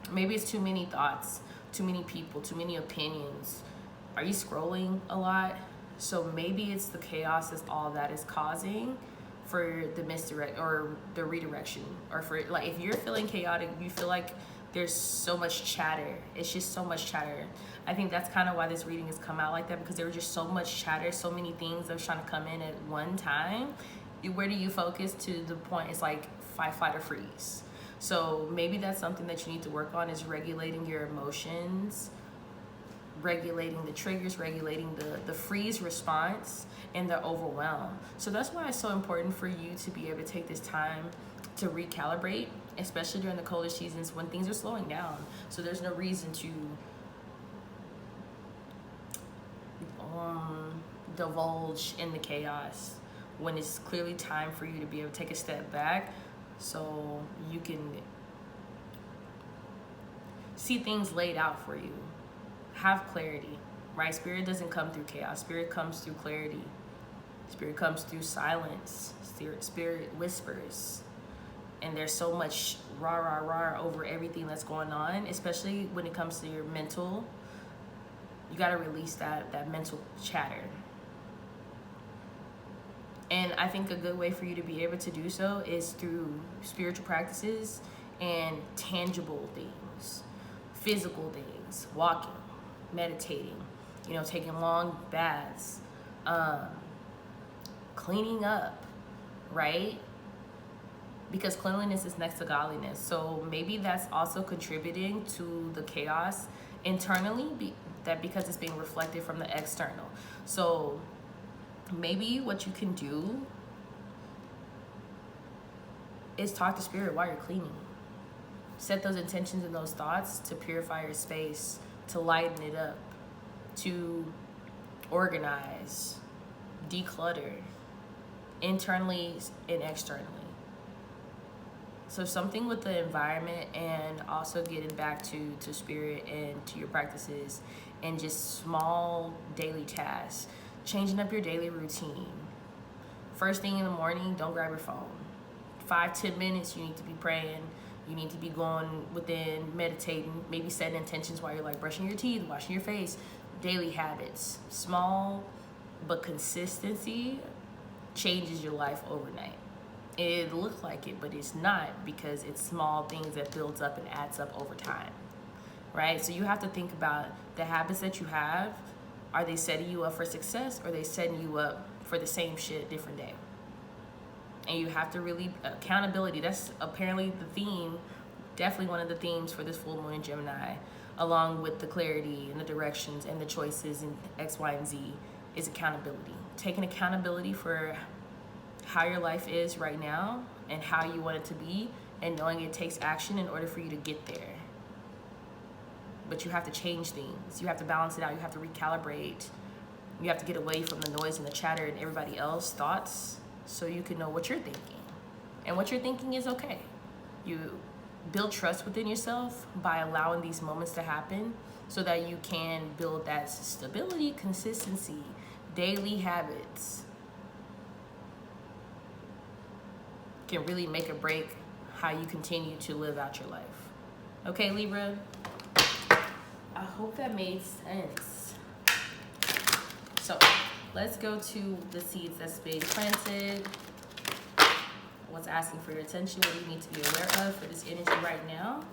Maybe it's too many thoughts, too many people, too many opinions. Are you scrolling a lot? So maybe it's the chaos is all that is causing for the misdirect or the redirection, or for, like, if you're feeling chaotic, you feel like there's so much chatter. It's just so much chatter. I think that's kind of why this reading has come out like that, because there was just so much chatter, so many things that was trying to come in at one time. Where do you focus to the point it's like fight, flight, or freeze? So maybe that's something that you need to work on, is regulating your emotions, regulating the triggers, regulating the freeze response and the overwhelm. So that's why it's so important for you to be able to take this time to recalibrate, especially during the colder seasons when things are slowing down. So there's no reason to divulge in the chaos when it's clearly time for you to be able to take a step back so you can see things laid out for you. Have clarity, right? Spirit doesn't come through chaos. Spirit comes through clarity. Spirit comes through silence. Spirit whispers. And there's so much rah, rah, rah over everything that's going on, especially when it comes to your mental. You got to release that mental chatter. And I think a good way for you to be able to do so is through spiritual practices and tangible things, physical things, walking, meditating, taking long baths, cleaning up, right? Because cleanliness is next to godliness. So maybe that's also contributing to the chaos internally, because it's being reflected from the external. So maybe what you can do is talk to spirit while you're cleaning. Set those intentions and those thoughts to purify your space, to lighten it up, to organize, declutter, internally and externally. So something with the environment, and also getting back to spirit and to your practices and just small daily tasks. Changing up your daily routine. First thing in the morning, don't grab your phone. 5-10 minutes, you need to be praying. You need to be going within, meditating, maybe setting intentions while you're like brushing your teeth, washing your face. Daily habits. Small, but consistency changes your life overnight. It looks like it, but it's not, because it's small things that builds up and adds up over time, right? So you have to think about the habits that you have. Are they setting you up for success, or are they setting you up for the same shit different day? And you have to really, accountability, that's apparently the theme, definitely one of the themes for this full moon in Gemini, along with the clarity and the directions and the choices and X, Y, and Z, is accountability. Taking accountability for how your life is right now and how you want it to be, and knowing it takes action in order for you to get there. But you have to change things. You have to balance it out. You have to recalibrate. You have to get away from the noise and the chatter and everybody else's thoughts, so you can know what you're thinking. And what you're thinking is okay. You build trust within yourself by allowing these moments to happen, so that you can build that stability, consistency, daily habits. Can really make or break how you continue to live out your life. Okay, Libra? I hope that made sense. So let's go to the seeds that's being planted. What's asking for your attention? What do you need to be aware of for this energy right now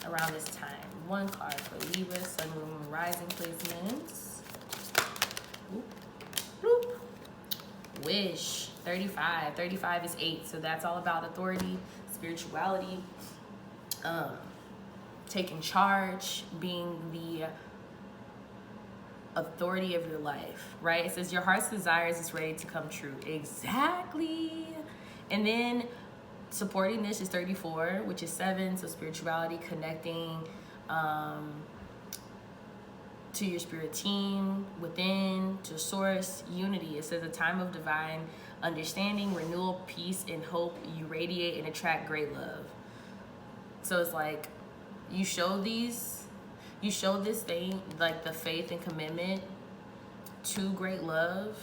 around this time? One card for Libra, Sun, Moon, Rising placements. Oop, oop. Wish. 35. 35 is 8. So that's all about authority, spirituality, taking charge, being the authority of your life, right? It says your heart's desires is ready to come true. Exactly. And then supporting this is 34, which is 7. So spirituality, connecting to your spirit team, within, to source, unity. It says a time of divine understanding, renewal, peace, and hope. You radiate and attract great love. So it's like you show this thing, like the faith and commitment to great love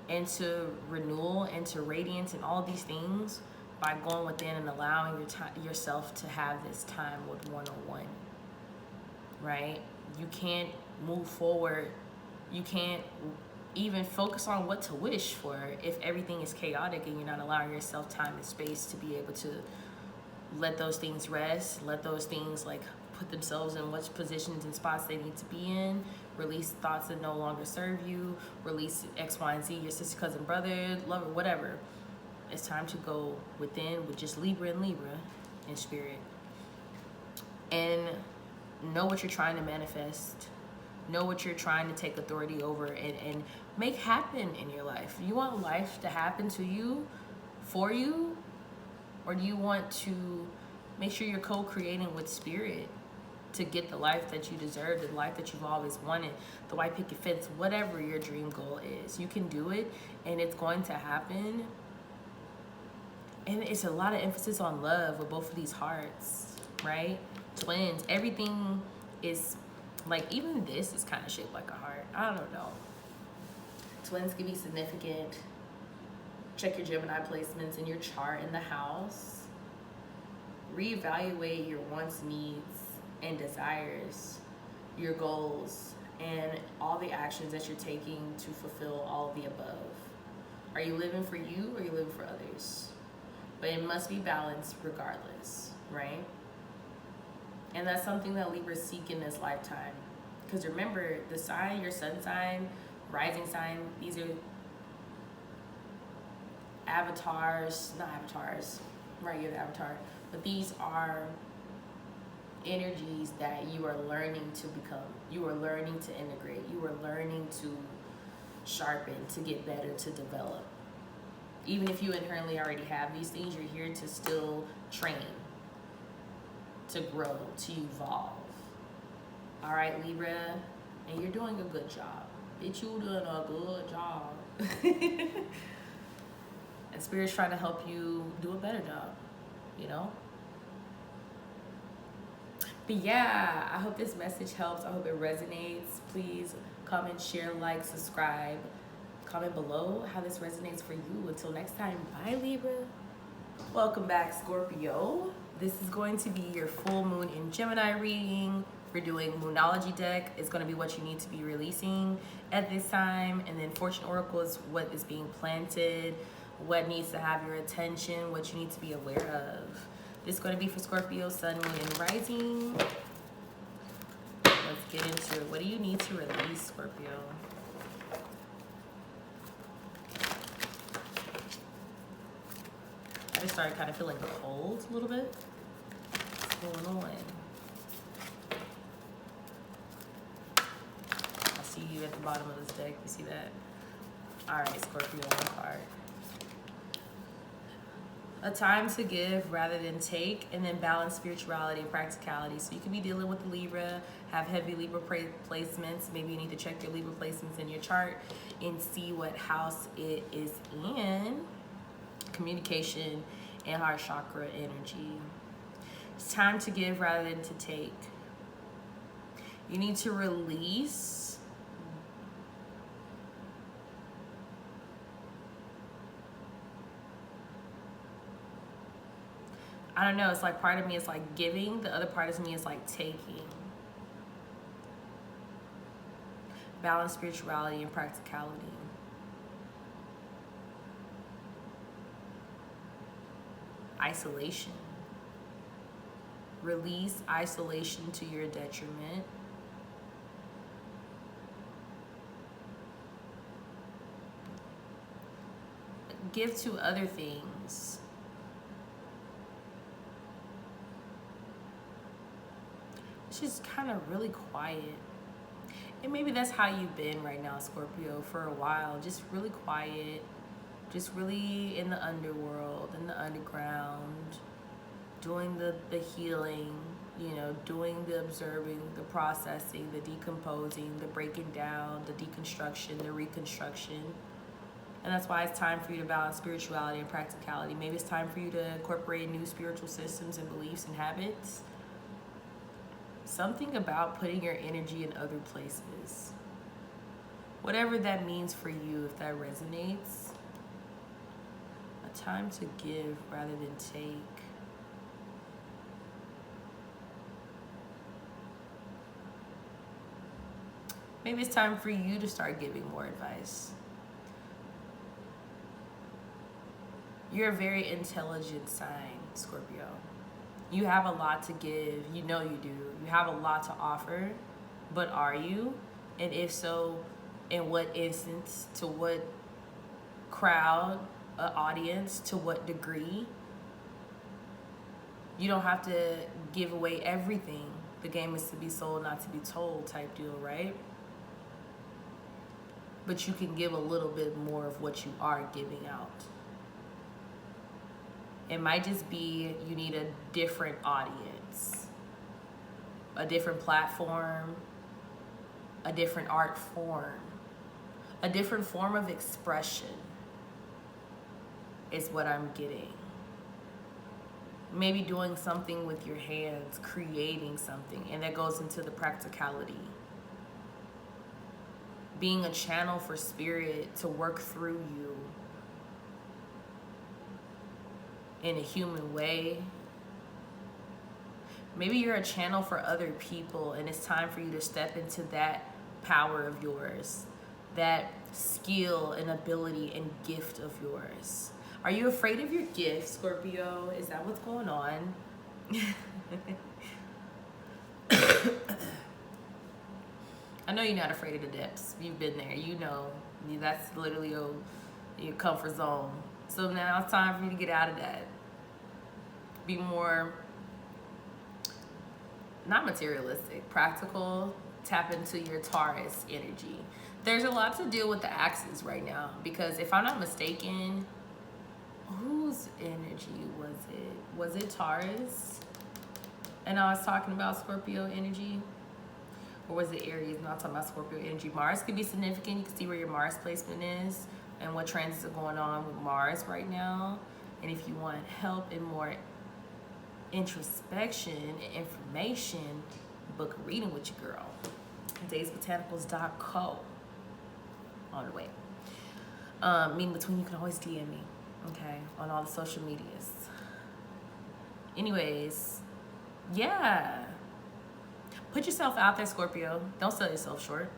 and to renewal and to radiance and all these things by going within and allowing yourself to have this time with one-on-one, right? You can't move forward. You can't even focus on what to wish for if everything is chaotic and you're not allowing yourself time and space to be able to let those things rest. Let those things like put themselves in which positions and spots they need to be in. Release thoughts that no longer serve you. Release X, Y, and Z, your sister, cousin, brother, lover, whatever. It's time to go within with just Libra and Libra in spirit. And know what you're trying to manifest. Know what you're trying to take authority over and make happen in your life. You want life to happen to you, for you, or do you want to make sure you're co-creating with spirit to get the life that you deserve, the life that you've always wanted, the white picket fence, whatever your dream goal is. You can do it, and it's going to happen. And it's a lot of emphasis on love with both of these hearts, right? Twins, everything is like, even this is kind of shaped like a heart. I don't know. Twins can be significant. Check your Gemini placements in your chart in the house. Reevaluate your wants, needs, and desires, your goals, and all the actions that you're taking to fulfill all of the above. Are you living for you, or are you living for others? But it must be balanced regardless, right? And that's something that Libras seek in this lifetime. Because remember, the sign, your sun sign, rising sign, these are avatars, not avatars, right, you're the avatar, but these are energies that you are learning to become. You are learning to integrate. You are learning to sharpen, to get better, to develop. Even if you inherently already have these things, you're here to still train, to grow, to evolve. All right, Libra, and you're doing a good job. Bitch, you doing a good job. And Spirit's trying to help you do a better job, you know? But yeah, I hope this message helps. I hope it resonates. Please comment, share, like, subscribe. Comment below how this resonates for you. Until next time, bye, Libra. Welcome back, Scorpio. This is going to be your full moon in Gemini reading. We're doing Moonology deck. It's going to be what you need to be releasing at this time. And then Fortune Oracle is what is being planted, what needs to have your attention, what you need to be aware of. This is going to be for Scorpio, Sun, Moon, and Rising. Let's get into it. What do you need to release, Scorpio? I just started kind of feeling cold a little bit. What's going on? I see you at the bottom of this deck. You see that? All right, Scorpio, one card. A time to give rather than take, and then balance spirituality and practicality. So you could be dealing with Libra, have heavy Libra placements. Maybe you need to check your Libra placements in your chart and see what house it is in. Communication and heart chakra energy. It's time to give rather than to take. You need to release I don't know, it's like part of me is like giving, the other part of me is like taking. Balance spirituality and practicality. Isolation. Release isolation to your detriment. Give to other things. It's just kind of really quiet. And maybe that's how you've been right now, Scorpio, for a while. Just really quiet. Just really in the underworld, in the underground, doing the healing, you know, doing the observing, the processing, the decomposing, the breaking down, the deconstruction, the reconstruction. And that's why it's time for you to balance spirituality and practicality. Maybe it's time for you to incorporate new spiritual systems and beliefs and habits. Something about putting your energy in other places. Whatever that means for you, if that resonates. A time to give rather than take. Maybe it's time for you to start giving more advice. You're a very intelligent sign, Scorpio. You have a lot to give. You know you do. You have a lot to offer. But are you? And if so, in what instance? To what crowd? Audience? To what degree? You don't have to give away everything. The game is to be sold, not to be told type deal, right? But you can give a little bit more of what you are giving out. It might just be you need a different audience, a different platform, a different art form, a different form of expression is what I'm getting. Maybe doing something with your hands, creating something, and that goes into the practicality. Being a channel for spirit to work through you in a human way. Maybe you're a channel for other people, and it's time for you to step into that power of yours, that skill and ability and gift of yours. Are you afraid of your gift, Scorpio? Is that what's going on? I know you're not afraid of the depths. You've been there. You know. That's literally your comfort zone. So now it's time for you to get out of that. Be more, not materialistic, practical. Tap into your Taurus energy. There's a lot to deal with the axes right now, because if I'm not mistaken, whose energy was it? Was it Taurus? And I was talking about Scorpio energy? Or was it Aries? No, I'm talking about Scorpio energy. Mars could be significant. You can see where your Mars placement is and what transits are going on with Mars right now. And if you want help and more introspection and information, book a reading with your girl. Daisbotanicals.co. On the way. Me in between, you can always DM me, okay, on all the social medias. Anyways, yeah. Put yourself out there, Scorpio. Don't sell yourself short.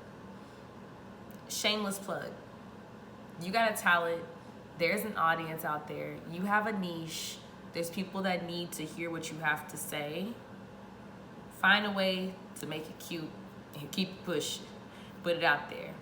Shameless plug. You got a talent. There's an audience out there. You have a niche. There's people that need to hear what you have to say. Find a way to make it cute and keep pushing. Put it out there.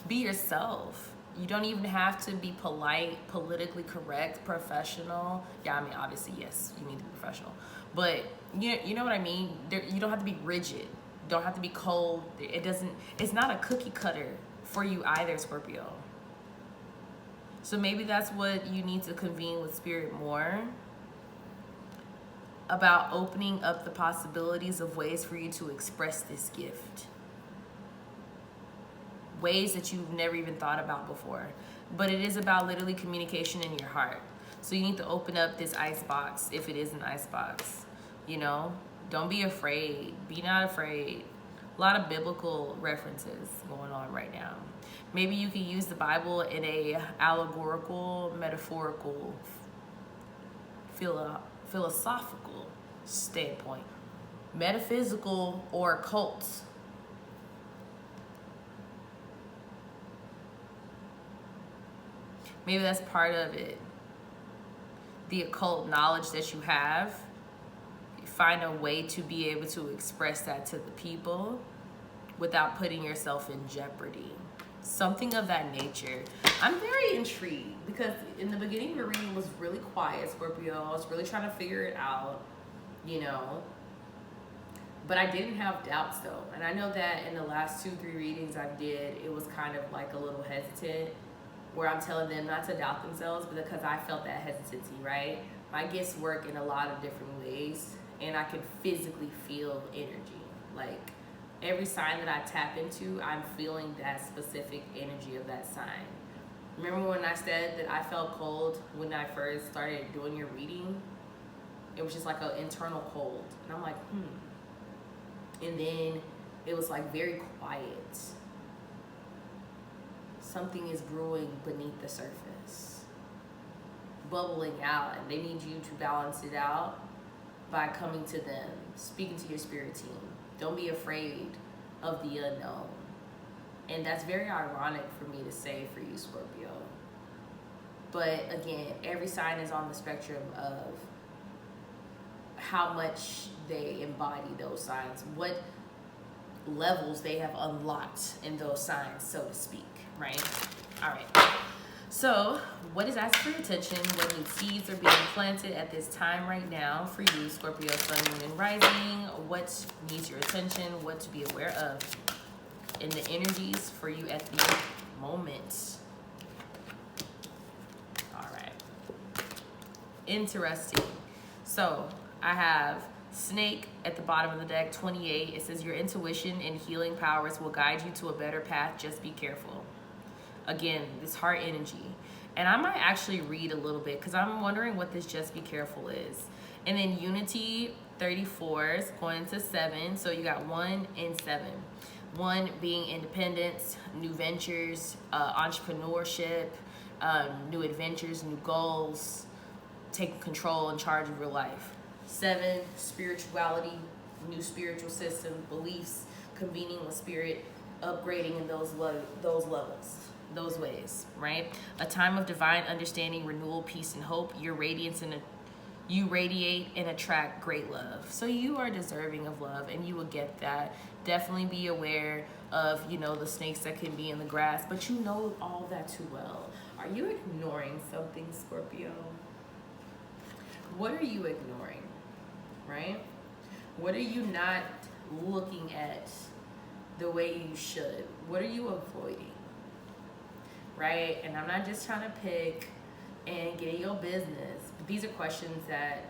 Be yourself. You don't even have to be polite, politically correct, professional. Yeah, I mean, obviously, yes, you need to be professional. But you know what I mean? You don't have to be rigid. Don't have to be cold. It's not a cookie cutter for you either, Scorpio. So maybe that's what you need to convene with Spirit more about, opening up the possibilities of ways for you to express this gift. Ways that you've never even thought about before. But it is about literally communication in your heart. So you need to open up this ice box, if it is an ice box. You know, don't be afraid. Be not afraid. A lot of biblical references going on right now. Maybe you can use the Bible in a allegorical, metaphorical, philosophical standpoint. Metaphysical or occult. Maybe that's part of it. The occult knowledge that you have, find a way to be able to express that to the people without putting yourself in jeopardy. Something of that nature. I'm very intrigued because in the beginning the reading was really quiet, Scorpio. I was really trying to figure it out, you know. But I didn't have doubts though. And I know that in the last 2-3 readings I did, it was kind of like a little hesitant, where I'm telling them not to doubt themselves, but because I felt that hesitancy, right? My gifts work in a lot of different ways, and I can physically feel energy. Like, every sign that I tap into, I'm feeling that specific energy of that sign. Remember when I said that I felt cold when I first started doing your reading? It was just like an internal cold. And I'm like, And then it was like very quiet. Something is brewing beneath the surface, bubbling out, and they need you to balance it out by coming to them, speaking to your spirit team. Don't be afraid of the unknown. And that's very ironic for me to say for you, Scorpio. But again, every sign is on the spectrum of how much they embody those signs, what levels they have unlocked in those signs, so to speak, right? All right. So, what is asking for your attention? What new seeds are being planted at this time right now for you, Scorpio, Sun, Moon, and Rising? What needs your attention? What to be aware of in the energies for you at the moment? All right. Interesting. So, I have Snake at the bottom of the deck, 28. It says your intuition and healing powers will guide you to a better path. Just be careful. Again, this heart energy. And I might actually read a little bit because I'm wondering what this just be careful is. And then Unity, 34s going to 7. So you got 1 and 7. 1 being independence, new ventures, entrepreneurship, new adventures, new goals, taking control and charge of your life. 7, spirituality, new spiritual system, beliefs, convening with spirit, upgrading in those levels, those ways, right? A time of divine understanding, renewal, peace, and hope. You radiate and attract great love. So you are deserving of love, and you will get that. Definitely be aware of, you know, the snakes that can be in the grass, but you know all that too well. Are you ignoring something, Scorpio? What are you ignoring, right? What are you not looking at the way you should? What are you avoiding, right? And I'm not just trying to pick and get in your business, but these are questions that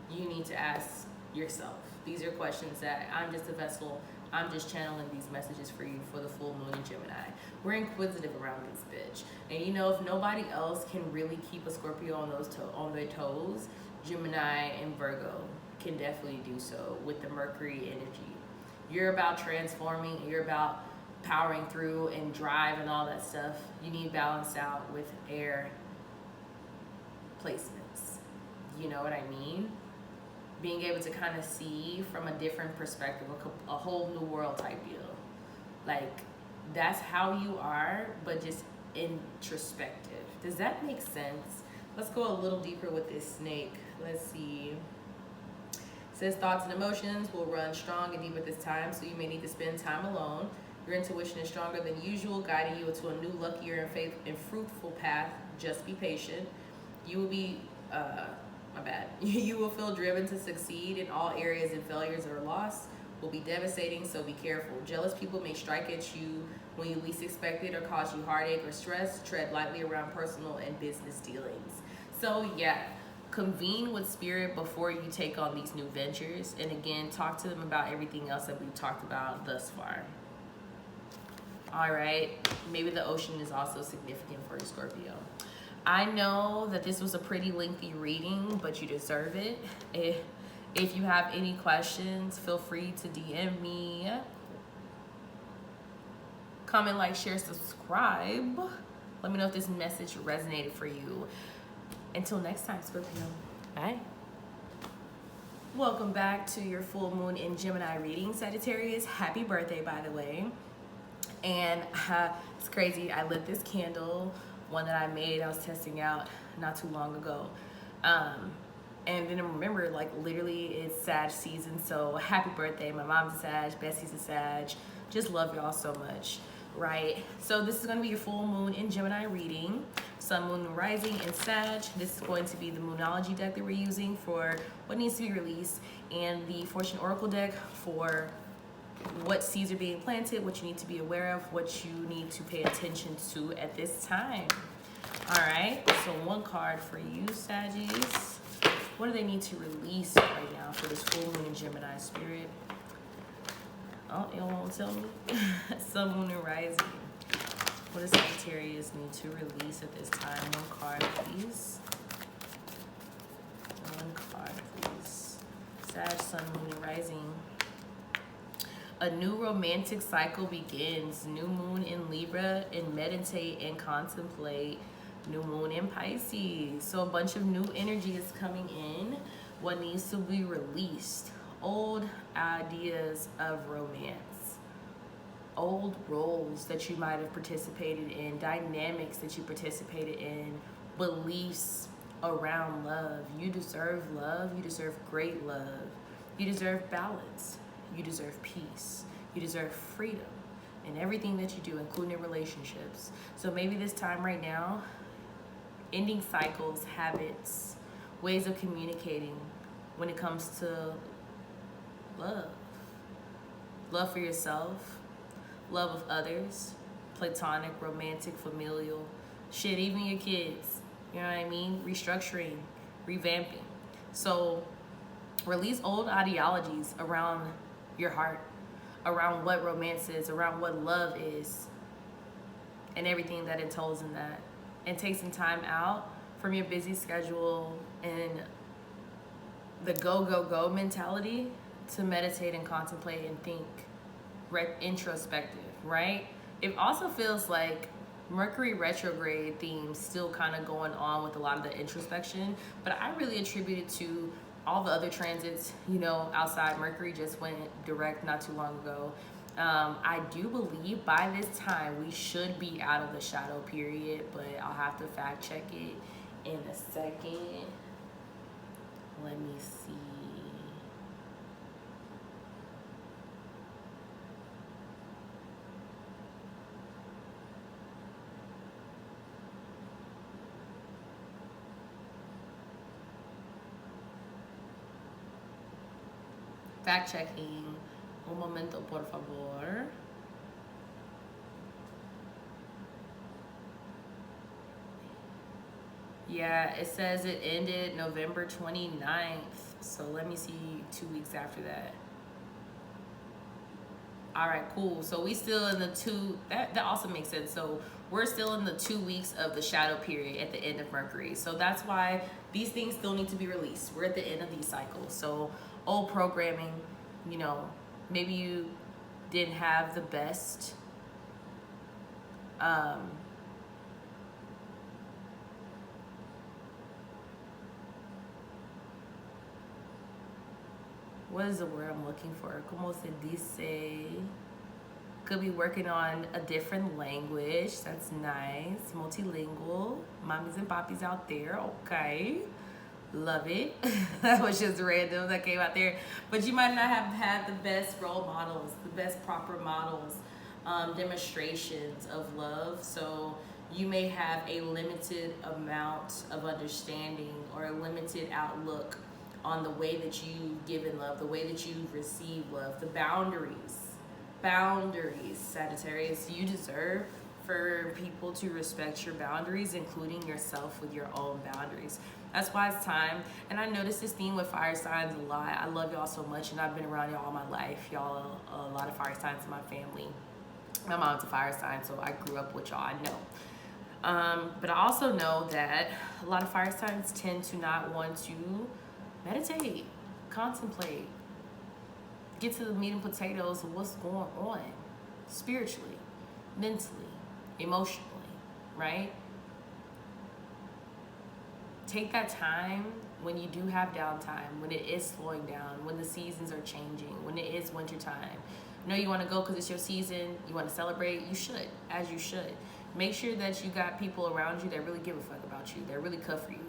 you need to ask yourself. These are questions that I'm just a vessel. I'm just channeling these messages for you for the full moon in Gemini. We're inquisitive around this bitch. And you know, if nobody else can really keep a Scorpio on their toes, Gemini and Virgo can definitely do so with the Mercury energy. You're about transforming, you're about powering through and drive and all that stuff. You need balance out with air placements. You know what I mean? Being able to kind of see from a different perspective, a whole new world type deal. Like, that's how you are, but just introspective. Does that make sense? Let's go a little deeper with this snake. Let's see. It says thoughts and emotions will run strong and deep at this time, so you may need to spend time alone. Your intuition is stronger than usual, guiding you into a new, luckier, and faith and fruitful path. Just be patient. You will be, you will feel driven to succeed in all areas, and failures or loss will be devastating, so be careful. Jealous people may strike at you when you least expect it or cause you heartache or stress. Tread lightly around personal and business dealings. So yeah, convene with spirit before you take on these new ventures. And again, talk to them about everything else that we've talked about thus far. All right, maybe the ocean is also significant for you, Scorpio. I know that this was a pretty lengthy reading, but you deserve it. If you have any questions, feel free to DM me. Comment, like, share, subscribe. Let me know if this message resonated for you. Until next time, Scorpio. Bye. Welcome back to your full moon in Gemini reading, Sagittarius. Happy birthday, by the way. And it's crazy. I lit this candle, one that I made, I was testing out not too long ago. And then I remember, like, literally it's Sag season. So happy birthday. My mom's a Sag, Bessie's a Sag. Just love y'all so much, right? So this is going to be your full moon in Gemini reading. Sun, Moon, Rising, and Sag. This is going to be the Moonology deck that we're using for what needs to be released, and the Fortune Oracle deck for what seeds are being planted, what you need to be aware of, what you need to pay attention to at this time. All right, so one card for you, Saggies. What do they need to release right now for this full moon in Gemini, Spirit? Oh, you won't tell me. Sun, Moon, and Rising. What does Sagittarius need to release at this time? One card, please. One card, please. Sag, Sun, Moon, and Rising. A new romantic cycle begins. New moon in Libra, and meditate and contemplate. New moon in Pisces. So a bunch of new energy is coming in. What needs to be released? Old ideas of romance. Old roles that you might have participated in, dynamics that you participated in, beliefs, around love. You deserve love. You deserve great love. You deserve balance. You deserve peace. You deserve freedom in everything that you do, including relationships. So maybe this time right now, ending cycles, habits, ways of communicating when it comes to love. Love for yourself, love of others, platonic, romantic, familial, shit, even your kids. You know what I mean? Restructuring, revamping. So release old ideologies around your heart, around what romance is, around what love is, and everything that entails in that. And take some time out from your busy schedule and the go, go, go mentality to meditate and contemplate and think introspective, right? It also feels like Mercury retrograde themes still kind of going on with a lot of the introspection, but I really attribute it to all the other transits, you know, outside. Mercury just went direct not too long ago. I do believe by this time we should be out of the shadow period, but I'll have to fact check it in a second. Let me see. Fact checking. Un momento, por favor. Yeah, it says it ended November 29th. So let me see 2 weeks after that. All right, cool. So we still in the that also makes sense. So we're still in the 2 weeks of the shadow period at the end of Mercury. So that's why these things still need to be released. We're at the end of these cycles. So old programming, you know, maybe you didn't have the best what is the word I'm looking for? Como se dice? Could be working on a different language. That's nice. Multilingual. Mommies and poppies out there. Okay. Love it. That was just random that came out there. But you might not have had the best role models, the best proper models, demonstrations of love. So you may have a limited amount of understanding or a limited outlook on the way that you've given love, the way that you've received love, the boundaries, Sagittarius. You deserve for people to respect your boundaries, including yourself with your own boundaries. That's why it's time. And I notice this theme with fire signs a lot. I love y'all so much, and I've been around y'all all my life. Y'all, a lot of fire signs in my family. My mom's a fire sign, so I grew up with y'all, I know. But I also know that a lot of fire signs tend to not want to meditate, contemplate, get to the meat and potatoes of what's going on spiritually, mentally, emotionally, right? Take that time when you do have downtime, when it is slowing down, when the seasons are changing, when it is winter time. I know you want to go because it's your season, you want to celebrate, you should, as you should. Make sure that you got people around you that really give a fuck about you, that really cut for you.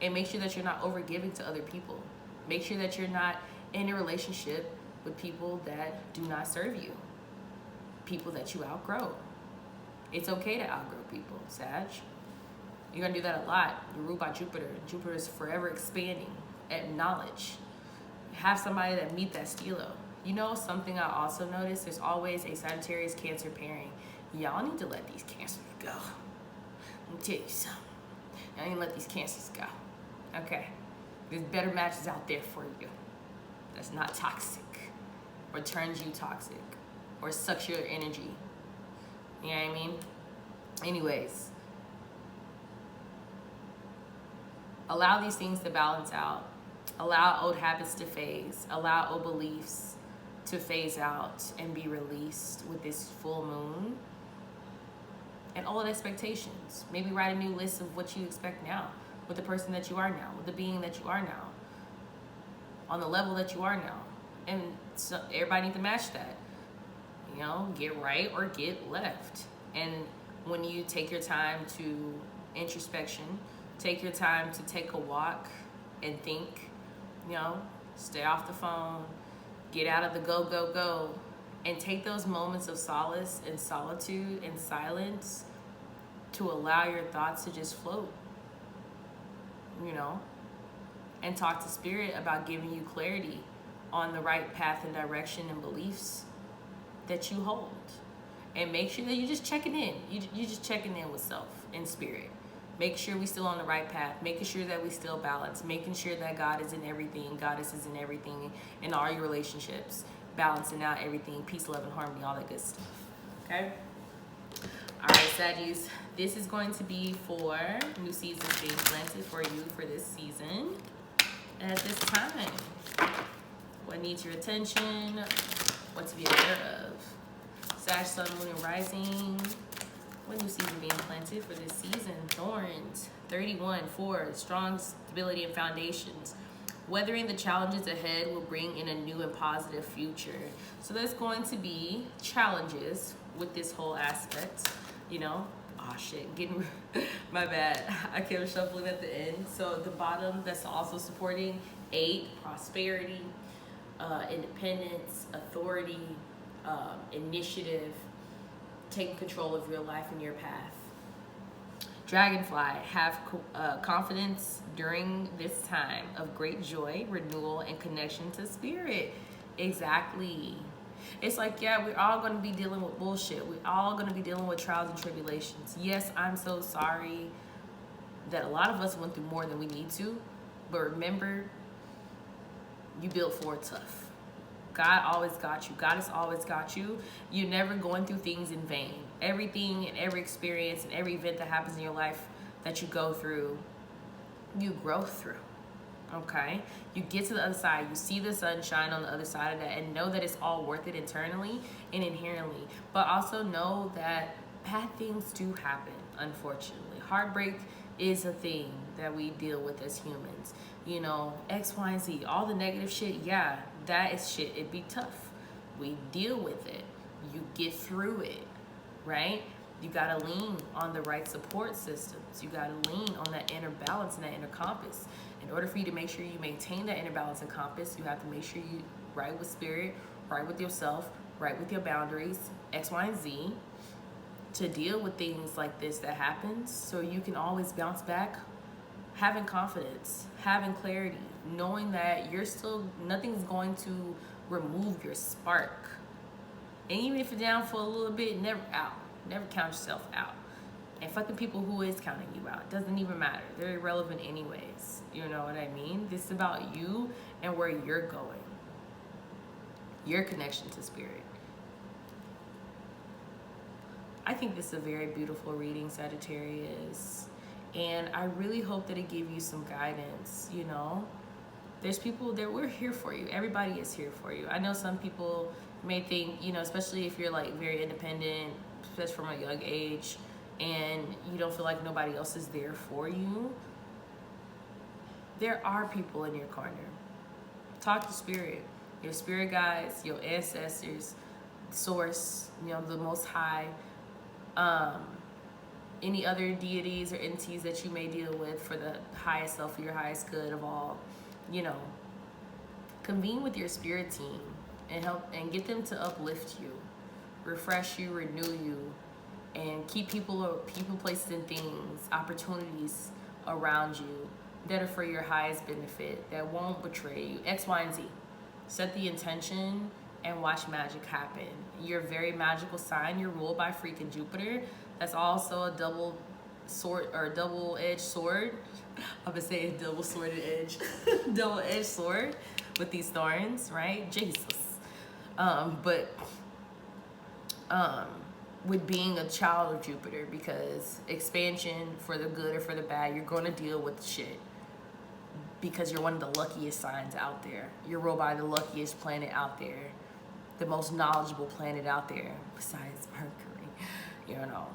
And make sure that you're not overgiving to other people. Make sure that you're not in a relationship with people that do not serve you, people that you outgrow. It's okay to outgrow people, Sag. You're gonna do that a lot. You're ruled by Jupiter. Jupiter is forever expanding at knowledge. Have somebody that meet that stilo. You know, something I also noticed, there's always a Sagittarius Cancer pairing. Y'all need to let these Cancers go. Let me tell you something. Y'all need to let these Cancers go. Okay, there's better matches out there for you. That's not toxic, or turns you toxic, or sucks your energy. You know what I mean? Anyways, allow these things to balance out. Allow old habits to phase. Allow old beliefs to phase out and be released with this full moon. And old expectations. Maybe write a new list of what you expect now, with the person that you are now, with the being that you are now, on the level that you are now. And so everybody needs to match that. You know, get right or get left. And when you take your time to introspection, Take your time to take a walk and think, you know, stay off the phone, get out of the go, go, go, and take those moments of solace and solitude and silence to allow your thoughts to just float, you know, and talk to spirit about giving you clarity on the right path and direction and beliefs that you hold. And make sure that you're just checking in. You just checking in with self and spirit. Make sure we still on the right path. Making sure that we still balance. Making sure that God is in everything. Goddess is in everything. In all your relationships. Balancing out everything. Peace, love, and harmony. All that good stuff. Okay? All right, Saggies. This is going to be for new seasons being planted for you for this season. At this time. What needs your attention? What to be aware of? Sag, Sun, Moon, and Rising. What new season being planted for this season? Thorns. 31, 4. Strong stability and foundations. Weathering the challenges ahead will bring in a new and positive future. So there's going to be challenges with this whole aspect. You know? Oh shit, getting my bad. I kept shuffling at the end. So the bottom that's also supporting 8, prosperity, independence, authority, initiative, taking control of your life and your path. Dragonfly, have confidence during this time of great joy, renewal, and connection to spirit. Exactly. It's like, yeah, we're all going to be dealing with bullshit. We're all going to be dealing with trials and tribulations. Yes, I'm so sorry that a lot of us went through more than we need to. But remember, you built for it tough. God always got you. God has always got you. You're never going through things in vain. Everything and every experience and every event that happens in your life that you go through, you grow through. Okay? You get to the other side. You see the sun shine on the other side of that and know that it's all worth it internally and inherently. But also know that bad things do happen, unfortunately. Heartbreak is a thing that we deal with as humans. You know, X, Y, and Z. All the negative shit, yeah, that is shit. It'd be tough. We deal with it. You get through it, right? You gotta lean on the right support systems. You gotta lean on that inner balance and that inner compass. In order for you to make sure you maintain that inner balance and compass, you have to make sure you right with spirit, right with yourself, right with your boundaries, X, Y, and Z, to deal with things like this that happens, so you can always bounce back, having confidence, having clarity, knowing that you're still, nothing's going to remove your spark. And even if you're down for a little bit, never out. Never count yourself out. And fucking people who is counting you out, it doesn't even matter. They're irrelevant anyways. You know what I mean? This is about you and where you're going. Your connection to spirit. I think this is a very beautiful reading, Sagittarius. And I really hope that it gives you some guidance, you know? There's people that we're here for you. Everybody is here for you. I know some people may think, you know, especially if you're like very independent, especially from a young age, and you don't feel like nobody else is there for you. There are people in your corner. Talk to spirit. Your spirit guides, your ancestors, source, you know, the Most High, any other deities or entities that you may deal with for the highest self, for your highest good of all, you know, convene with your spirit team and help and get them to uplift you, refresh you, renew you, and keep people, places, and things, opportunities around you that are for your highest benefit, that won't betray you. X, Y, and Z. Set the intention and watch magic happen. You're a very magical sign. You're ruled by freaking Jupiter. That's also a double sword or double-edged sword. I'm gonna say a double-sworded edge. Double-edged sword with these thorns, right? Jesus. With being a child of Jupiter, because expansion for the good or for the bad, you're going to deal with shit because you're one of the luckiest signs out there. You're ruled by the luckiest planet out there, the most knowledgeable planet out there besides Mercury, you know,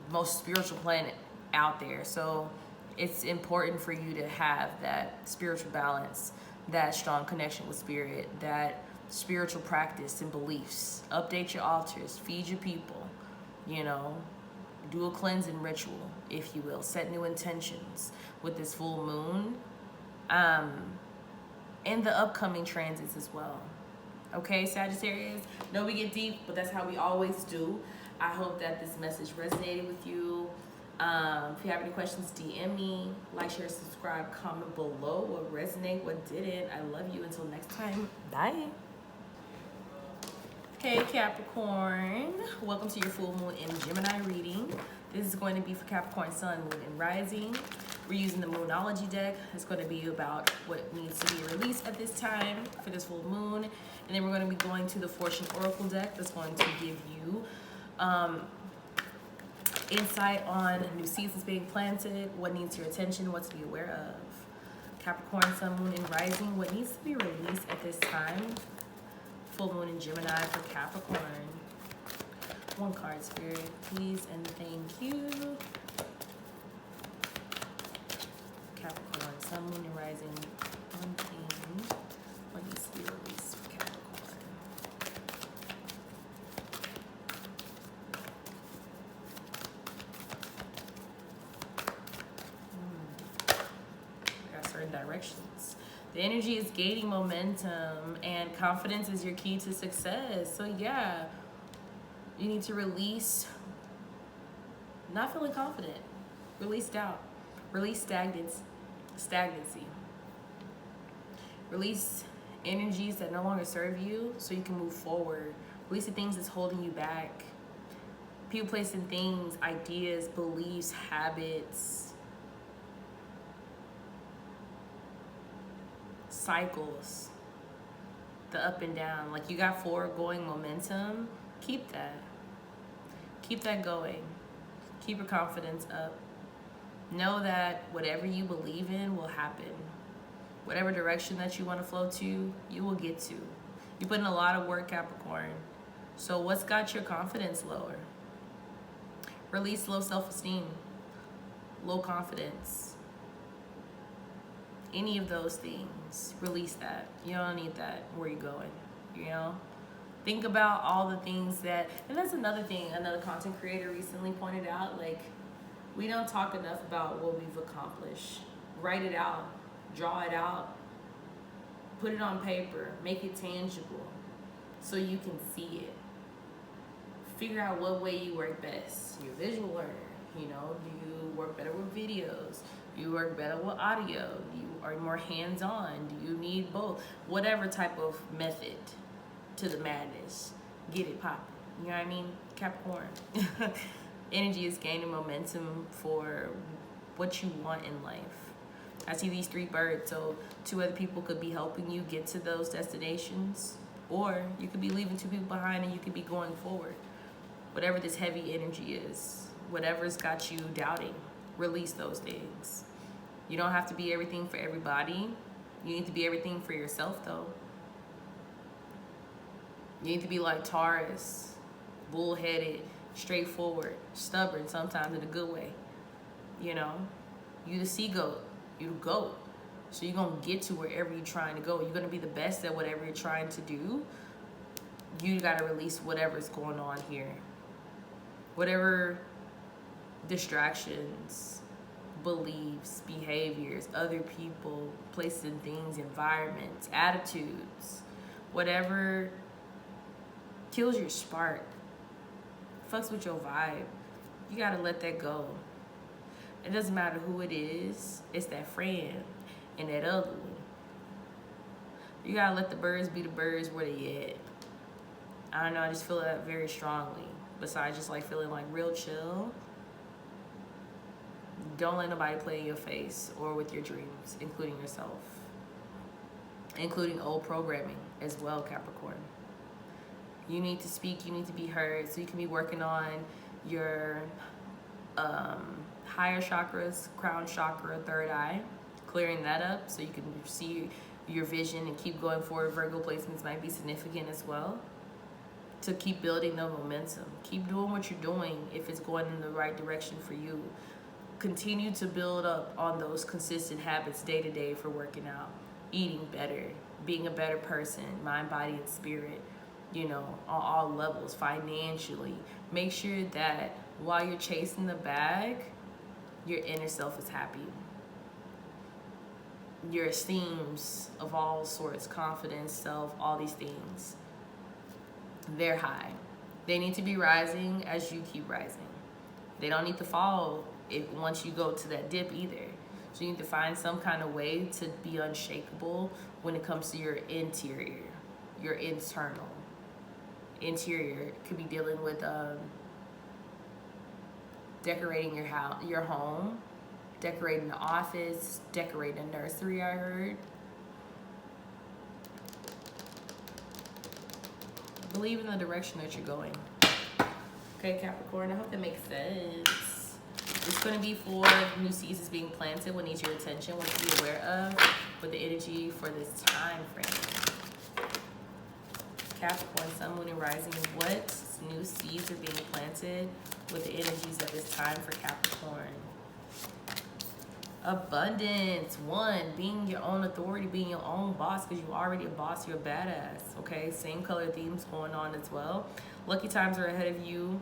most spiritual planet out there. So it's important for you to have that spiritual balance, that strong connection with spirit, that spiritual practice and beliefs. Update your altars, feed your people, you know, Do a cleansing ritual, if you will. Set new intentions with this full moon. And the upcoming transits as well. Okay, Sagittarius? No, we get deep, but that's how we always do. I hope that this message resonated with you. If you have any questions, DM me. Like, share, subscribe, comment below what resonated, what didn't. I love you. Until next time. Bye. Hey Capricorn, welcome to your full moon in Gemini reading. This is going to be for Capricorn Sun, Moon, and Rising. We're using the Moonology deck. It's going to be about what needs to be released at this time for this full moon. And then we're going to be going to the Fortune Oracle deck that's going to give you insight on new seasons being planted, what needs your attention, what to be aware of. Capricorn Sun, Moon, and Rising, what needs to be released at this time. Full moon in Gemini for Capricorn. One card, Spirit, please, and thank you. Capricorn, Sun, Moon, and Rising. One thing. What needs to be released for Capricorn? I got certain directions. The energy is gaining momentum, and confidence is your key to success. So yeah, you need to release not feeling confident. Release doubt. Release stagnancy. Release energies that no longer serve you so you can move forward. Release the things that's holding you back. People, placing things, ideas, beliefs, habits, cycles, the up and down. Like, you got forward going momentum. Keep that going. Keep your confidence up. Know that whatever you believe in will happen. Whatever direction that you want to flow to, you will get to. You put in a lot of work, Capricorn. So what's got your confidence lower? Release low self-esteem, low confidence. Any of those things, release that. You don't need that where you're going, you know? Think about all the things that, and that's another thing, another content creator recently pointed out, like, we don't talk enough about what we've accomplished. Write it out, draw it out, put it on paper, make it tangible so you can see it. Figure out what way you work best. You're a visual learner, you know? Do you work better with videos? Do you work better with audio? Are you more hands-on? Do you need both? Whatever type of method to the madness, get it popping. You know what I mean? Capricorn. Energy is gaining momentum for what you want in life. I see these 3 birds, so 2 other people could be helping you get to those destinations, or you could be leaving 2 people behind and you could be going forward. Whatever this heavy energy is, whatever's got you doubting, release those things. You don't have to be everything for everybody. You need to be everything for yourself, though. You need to be like Taurus, bullheaded, straightforward, stubborn, sometimes in a good way. You know, you the sea goat, you the goat. So you're going to get to wherever you're trying to go. You're going to be the best at whatever you're trying to do. You got to release whatever's going on here. Whatever distractions, beliefs, behaviors, other people, places and things, environments, attitudes, whatever kills your spark, fucks with your vibe, you gotta let that go. It doesn't matter who it is, it's that friend and that other one. You gotta let the birds be the birds where they at. I don't know, I just feel that very strongly. Besides just like feeling like real chill, don't let nobody play in your face or with your dreams, including yourself. Including old programming as well, Capricorn. You need to speak, you need to be heard, so you can be working on your higher chakras, crown chakra, third eye, clearing that up so you can see your vision and keep going forward. Virgo placements might be significant as well. To keep building the momentum. Keep doing what you're doing if it's going in the right direction for you. Continue to build up on those consistent habits day to day for working out, eating better, being a better person, mind, body, and spirit, you know, on all levels, financially. Make sure that while you're chasing the bag, your inner self is happy. Your esteems of all sorts, confidence, self, all these things, they're high. They need to be rising as you keep rising. They don't need to fall once you go to that dip either. So you need to find some kind of way to be unshakable when it comes to your interior, your internal. Interior could be dealing with decorating your house, your home, decorating the office, decorating the nursery, I heard. Believe in the direction that you're going. Okay, Capricorn, I hope that makes sense. It's going to be for new seeds being planted. What needs your attention? What to be aware of with the energy for this time frame. Capricorn, Sun, Moon, and Rising. What new seeds are being planted with the energies at this time for Capricorn? Abundance. 1, being your own authority, being your own boss, because you're already a boss, you're a badass. Okay, same color themes going on as well. Lucky times are ahead of you,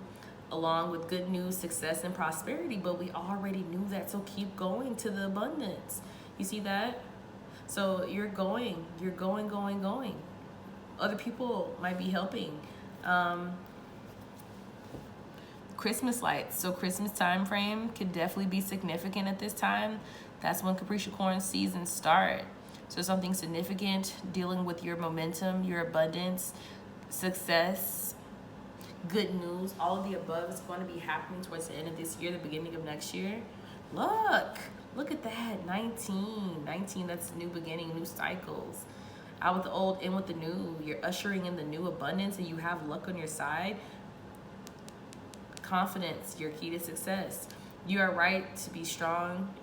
along with good news, success, and prosperity, but we already knew that, so keep going to the abundance. You see that? So you're going. Other people might be helping. Christmas lights. So Christmas time frame could definitely be significant at this time. That's when Capricorn seasons start. So something significant dealing with your momentum, your abundance, success, good news, all of the above is going to be happening towards the end of this year, the beginning of next year. Look at that. 19, that's new beginning, new cycles. Out with the old, in with the new. You're ushering in the new abundance and you have luck on your side. Confidence, your key to success. You are right to be strong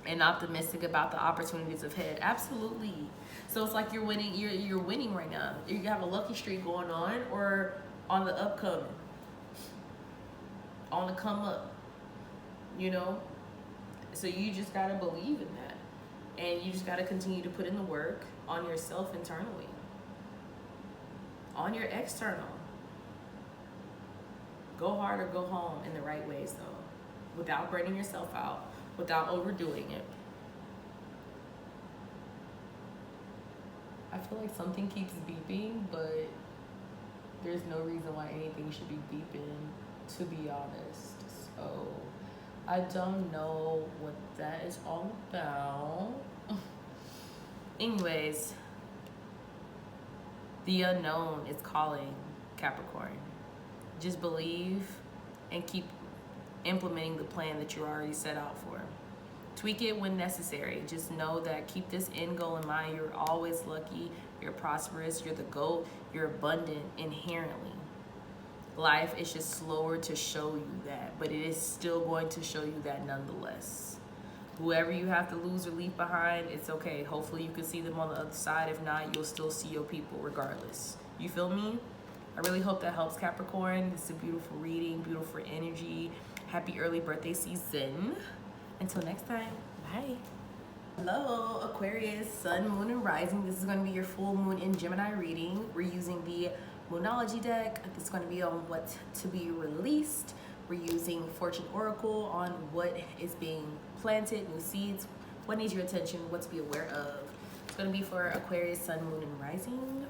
and optimistic about the opportunities ahead. Absolutely. So it's like you're winning. You're winning right now. You have a lucky streak going on, or on the upcoming, on the come up. You know. So you just gotta believe in that, and you just gotta continue to put in the work on yourself internally, on your external. Go hard or go home in the right ways, though, without burning yourself out, without overdoing it. I feel like something keeps beeping, but there's no reason why anything should be beeping, to be honest. So I don't know what that is all about. Anyways, the unknown is calling, Capricorn. Just believe and keep implementing the plan that you already set out for. Tweak it when necessary. Just know that, keep this end goal in mind. You're always lucky, you're prosperous, you're the GOAT, you're abundant inherently. Life is just slower to show you that, but it is still going to show you that nonetheless. Whoever you have to lose or leave behind, it's okay. Hopefully you can see them on the other side. If not, you'll still see your people regardless. You feel me? I really hope that helps, Capricorn. This is a beautiful reading, beautiful energy. Happy early birthday season. Until next time, bye. Hello, Aquarius, Sun, Moon, and Rising. This is going to be your full moon in Gemini reading. We're using the Moonology deck. This is going to be on what to be released. We're using Fortune Oracle on what is being planted, new seeds, what needs your attention, what to be aware of. It's going to be for Aquarius, Sun, Moon, and Rising.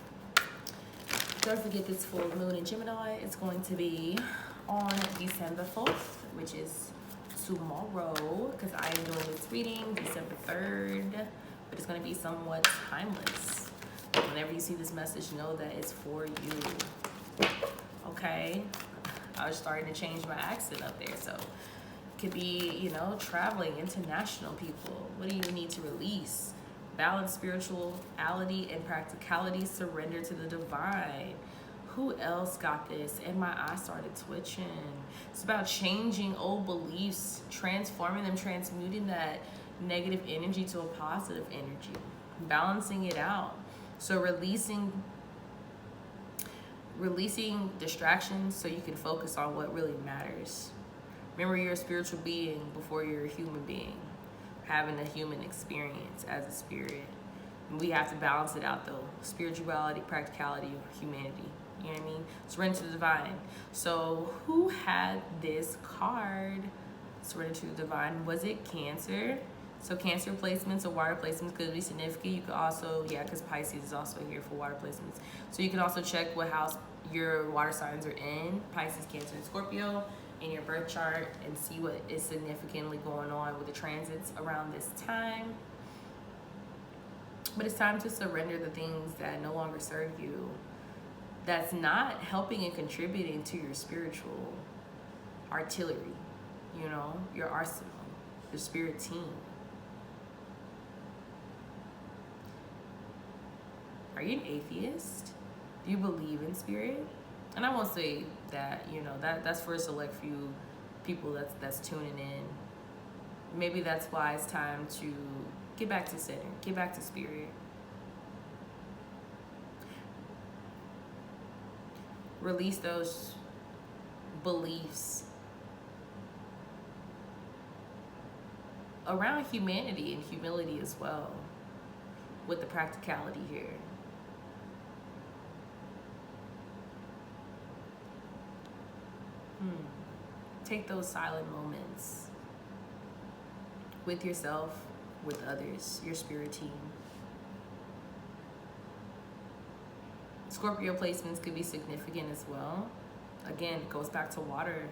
Don't forget this full moon in Gemini. It's going to be on December 4th, which is tomorrow, because I am doing this reading December 3rd, but it's going to be somewhat timeless. Whenever you see this message, know that it's for you. Okay? I was starting to change my accent up there, so it could be, you know, traveling, international people. What do you need to release? Balance spirituality and practicality, surrender to the divine. Who else got this? And my eyes started twitching. It's about changing old beliefs, transforming them, transmuting that negative energy to a positive energy, balancing it out. So releasing distractions so you can focus on what really matters. Remember, you're a spiritual being before you're a human being, having a human experience as a spirit. We have to balance it out though. Spirituality, practicality, humanity. You know what I mean? Surrender to the divine. So who had this card? Surrender to the divine. Was it Cancer? So Cancer placements or water placements could be significant. You could also, yeah, because Pisces is also here for water placements. So you can also check what house your water signs are in. Pisces, Cancer, and Scorpio in your birth chart, and see what is significantly going on with the transits around this time. But it's time to surrender the things that no longer serve you, that's not helping and contributing to your spiritual artillery, you know, your arsenal, your spirit team. Are you an atheist? Do you believe in spirit? And I won't say that, you know, that's for a select few people that's tuning in. Maybe that's why it's time to get back to center, get back to spirit. Release those beliefs around humanity and humility as well, with the practicality here. Take those silent moments with yourself, with others, your spirit team. Scorpio placements could be significant as well. Again, it goes back to water.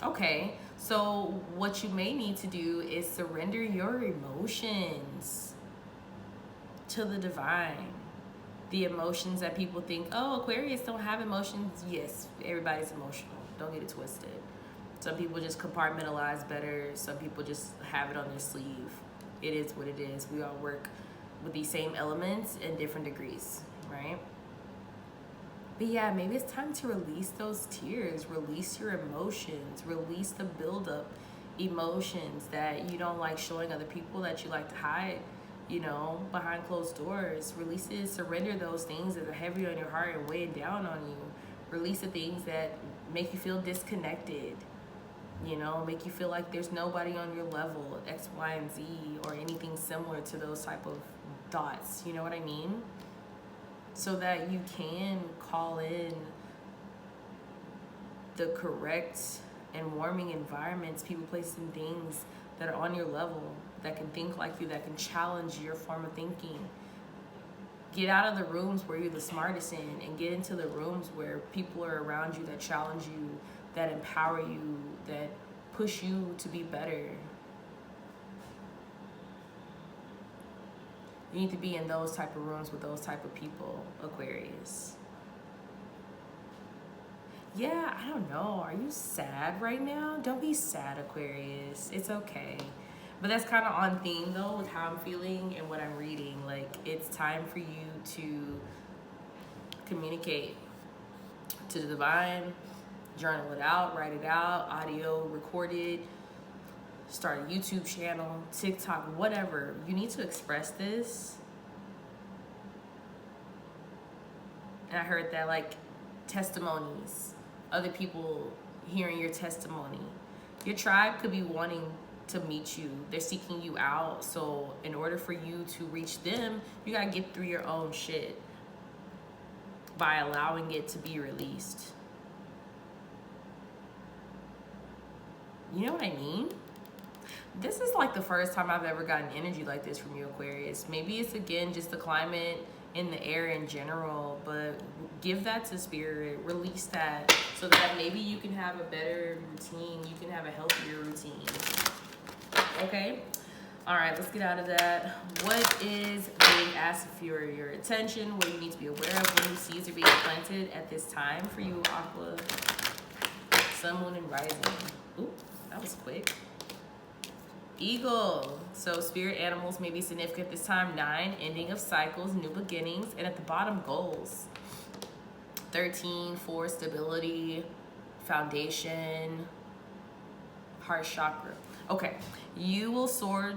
Okay, so what you may need to do is surrender your emotions to the divine. The emotions that people think, oh, Aquarius don't have emotions. Yes, everybody's emotional. Don't get it twisted. Some people just compartmentalize better. Some people just have it on their sleeve. It is what it is. We all work with these same elements in different degrees, right? But yeah, maybe it's time to release those tears, release your emotions, release the buildup emotions that you don't like showing other people, that you like to hide, you know, behind closed doors. Release it, surrender those things that are heavy on your heart and weighing down on you. Release the things that make you feel disconnected, you know, make you feel like there's nobody on your level, X, Y, and Z, or anything similar to those type of thoughts, you know what I mean? So that you can call in the correct and warming environments, people, places, and things that are on your level, that can think like you, that can challenge your form of thinking. Get out of the rooms where you're the smartest in, and get into the rooms where people are around you that challenge you, that empower you, that push you to be better. You need to be in those type of rooms with those type of people, Aquarius. Yeah, I don't know. Are you sad right now? Don't be sad, Aquarius. It's okay. But that's kind of on theme, though, with how I'm feeling and what I'm reading. Like, it's time for you to communicate to the divine, journal it out, write it out, audio, record it, start a YouTube channel, TikTok, whatever. You need to express this. And I heard that, like, testimonies, other people hearing your testimony. Your tribe could be wanting to meet you. They're seeking you out. So in order for you to reach them, you gotta get through your own shit by allowing it to be released. You know what I mean? This is like the first time I've ever gotten energy like this from you, Aquarius. Maybe it's, again, just the climate in the air in general, but give that to spirit, release that, so that maybe you can have a better routine, you can have a healthier routine. Okay? All right, let's get out of that. What is being asked for your attention? What do you need to be aware of? What new seeds are being planted at this time for you, Aqua? Sun, Moon, and Rising. Ooh, that was quick. Eagle. So spirit animals may be significant this time. 9, ending of cycles, new beginnings. And at the bottom, goals. 13, 4, stability, foundation, heart chakra. Okay, you will soar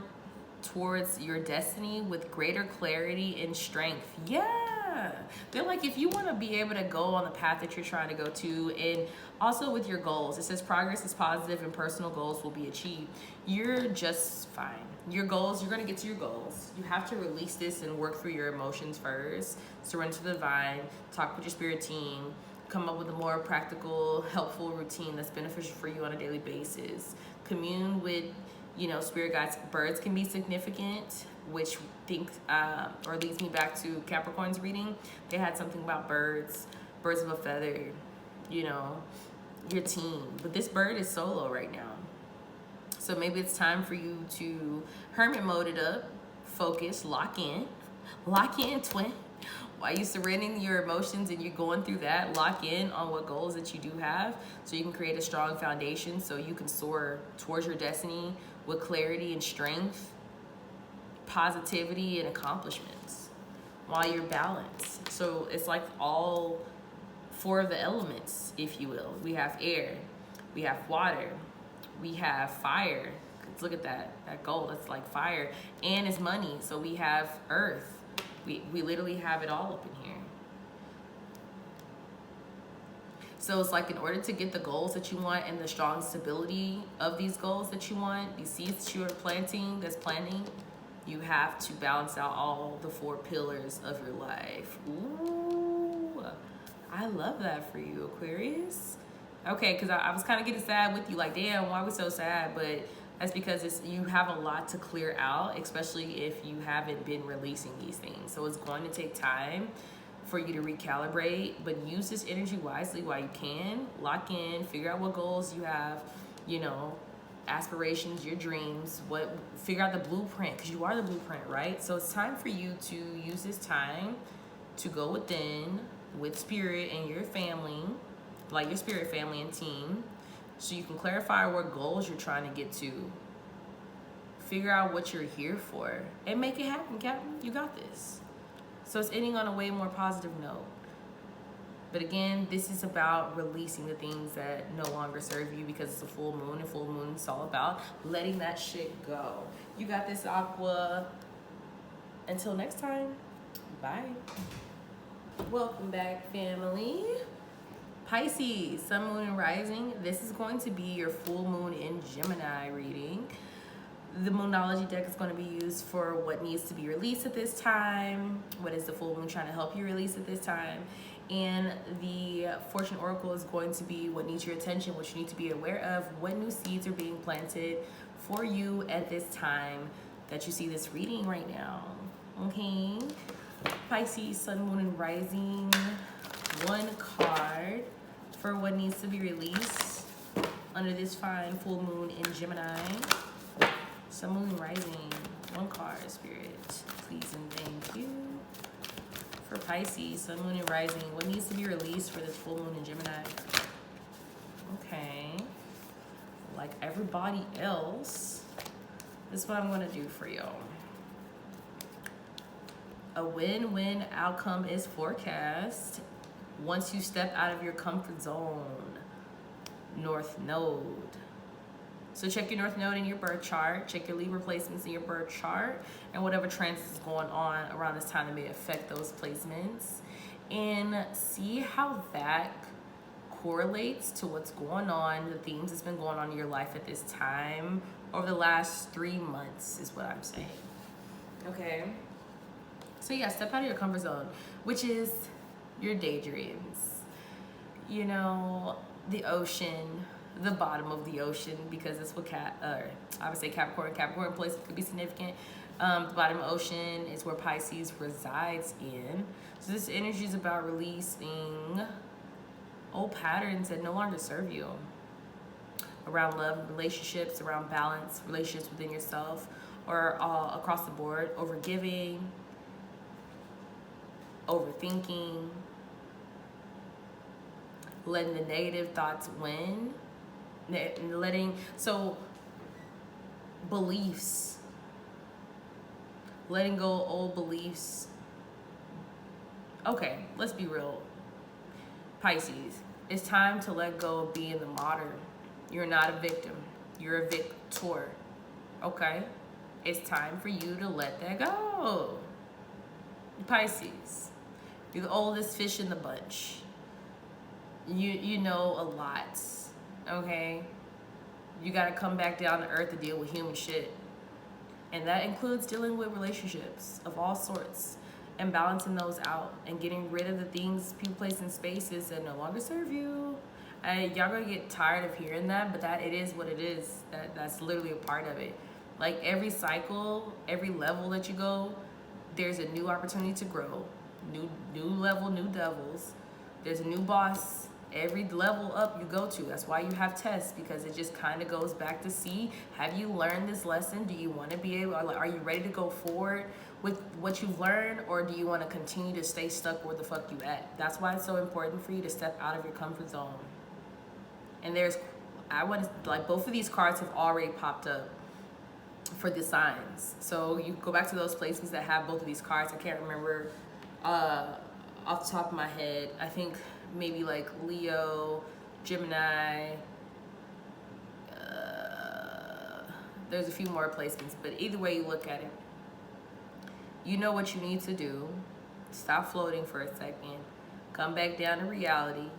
towards your destiny with greater clarity and strength. Yeah, Yeah. They're like, if you want to be able to go on the path that you're trying to go to, and also with your goals, it says progress is positive and personal goals will be achieved. You're just fine. Your goals, you're going to get to your goals. You have to release this and work through your emotions first. Surrender to the divine, talk with your spirit team, come up with a more practical, helpful routine that's beneficial for you on a daily basis. Commune with, spirit guides. Birds can be significant, which leads me back to Capricorn's reading. They had something about birds of a feather, your team. But this bird is solo right now. So maybe it's time for you to hermit mode it up, focus, lock in, twin. While you're surrendering your emotions and you're going through that, lock in on what goals that you do have so you can create a strong foundation so you can soar towards your destiny with clarity and strength, positivity and accomplishments while you're balanced. So it's like all 4 of the elements, if you will. We have air, we have water, we have fire. Look at that gold, that's like fire, and it's money. So we have earth. We literally have it all up in here. So it's like in order to get the goals that you want and the strong stability of these goals that you want, these seeds that you are planting, you have to balance out all the 4 pillars of your life. Ooh, I love that for you, Aquarius. Okay, because I was kind of getting sad with you, like, damn, why are we so sad? But that's because you have a lot to clear out, especially if you haven't been releasing these things. So it's going to take time for you to recalibrate, but use this energy wisely while you can. Lock in, figure out what goals you have, aspirations, your dreams, figure out the blueprint, because you are the blueprint, right? So it's time for you to use this time to go within with spirit and your family, like your spirit family and team, so you can clarify what goals you're trying to get to. Figure out what you're here for and make it happen, Captain. You got this. So it's ending on a way more positive note. But again, this is about releasing the things that no longer serve you, because it's a full moon, and full moon is all about letting that shit go. You got this, Aqua. Until next time, bye. Welcome back, family. Pisces, sun, moon, and rising. This is going to be your full moon in Gemini reading. The Moonology deck is going to be used for what needs to be released at this time. What is the full moon trying to help you release at this time? And the Fortune Oracle is going to be what needs your attention, what you need to be aware of, what new seeds are being planted for you at this time that you see this reading right now. Okay? Pisces, sun, moon, and rising. 1 card for what needs to be released under this fine full moon in Gemini. Sun, moon, and rising. 1 card, Spirit, please and thank you. For Pisces, sun, moon, and rising, what needs to be released for this full moon in Gemini? Okay. Like everybody else, this is what I'm going to do for y'all. A win-win outcome is forecast once you step out of your comfort zone. North Node. So check your North Node in your birth chart. Check your Libra placements in your birth chart. And whatever transits is going on around this time that may affect those placements. And see how that correlates to what's going on, the themes that's been going on in your life at this time over the last 3 months is what I'm saying. Okay? So yeah, step out of your comfort zone, which is your daydreams. The ocean, the bottom of the ocean, because that's what I would say Capricorn place could be significant. The bottom of the ocean is where Pisces resides in. So this energy is about releasing old patterns that no longer serve you. Around love, relationships, around balance, relationships within yourself, or all across the board, over giving, overthinking, letting the negative thoughts win, beliefs, letting go of old beliefs. Okay, let's be real. Pisces, it's time to let go of being the martyr. You're not a victim, you're a victor. Okay? It's time for you to let that go. Pisces, You're the oldest fish in the bunch. You know a lot, okay? You gotta come back down to earth to deal with human shit. And that includes dealing with relationships of all sorts and balancing those out and getting rid of the things, people, places, and spaces that no longer serve you. Y'all gonna get tired of hearing that, but that it is what it is. That's literally a part of it. Like every cycle, every level that you go, there's a new opportunity to grow. New level, new devils. There's a new boss every level up you go to. That's why you have tests, because it just kind of goes back to see, have you learned this lesson? Do you want to be able, are you ready to go forward with what you've learned, or do you want to continue to stay stuck where the fuck you at? That's why it's so important for you to step out of your comfort zone. And both of these cards have already popped up for the signs. So you go back to those placements that have both of these cards. I can't remember off the top of my head. I think maybe like Leo, Gemini. There's a few more placements, but either way you look at it, you know what you need to do. Stop floating for a second. Come back down to reality.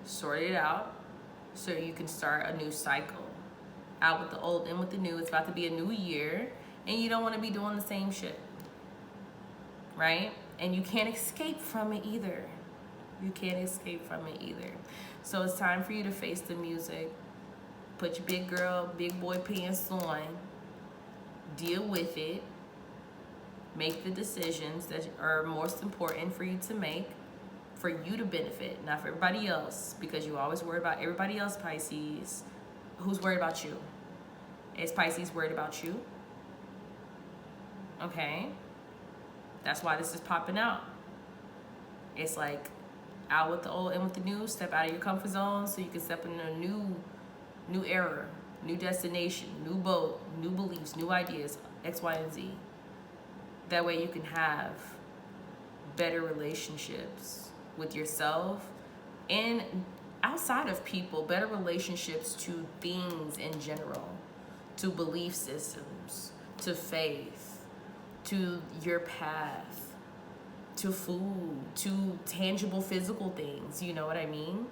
Sort it out so you can start a new cycle. Out with the old, in with the new. It's about to be a new year, and you don't want to be doing the same shit, right? And you can't escape from it either. You can't escape from it either. So it's time for you to face the music. Put your big girl, big boy pants on. Deal with it. Make the decisions that are most important for you to make, for you to benefit, not for everybody else, because you always worry about everybody else, Pisces. Who's worried about you? Is Pisces worried about you? Okay. That's why this is popping out. It's like out with the old, in with the new. Step out of your comfort zone so you can step into a new era, new destination, new boat, new beliefs, new ideas, X, Y, and Z. That way you can have better relationships with yourself and outside of people, better relationships to things in general, to belief systems, to faith, to your path, to food, to tangible physical things. You know what I mean?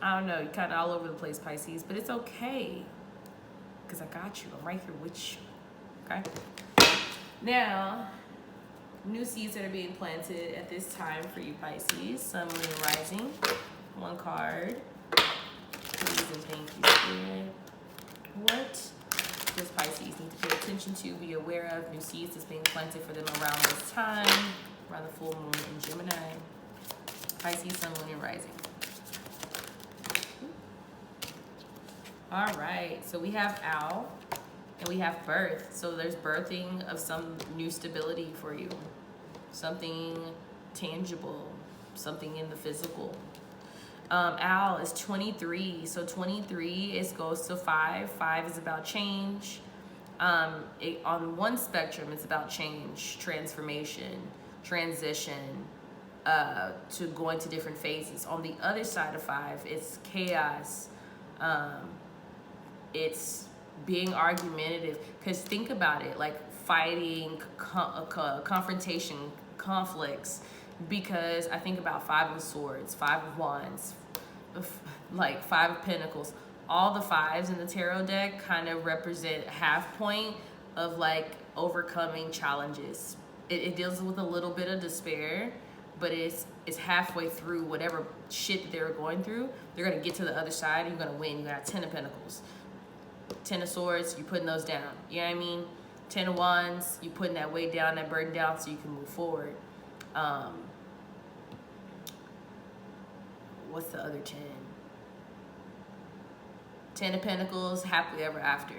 I don't know, you're kind of all over the place, Pisces, but it's okay, because I got you. I'm right here with you, okay? Now, new seeds that are being planted at this time for you, Pisces. Sun, Moon, and Rising. One card. Please and thank you, Spirit. What does Pisces need to pay attention to, be aware of? New seeds that's being planted for them around this time, around the full moon in Gemini. Pisces, Sun, Moon, and Rising. All right, so we have Owl. And we have birth. So there's birthing of some new stability for you. Something tangible. Something in the physical. Owl is 23. So 23 goes to 5. 5 is about change. On one spectrum, it's about change, transformation, transition, to going to different phases. On the other side of 5, it's chaos. It's being argumentative, because think about it, like fighting, confrontation, conflicts, because I think about 5 of Swords, 5 of Wands, like 5 of Pentacles. All the 5s in the tarot deck kind of represent half point of like overcoming challenges. It deals with a little bit of despair, but it's halfway through whatever shit that they were going through. They're gonna get to the other side and you're gonna win. You got 10 of Pentacles. 10 of Swords, you're putting those down. You know what I mean? 10 of Wands, you're putting that weight down, that burden down so you can move forward. What's the other 10? 10 of Pentacles, happily ever after.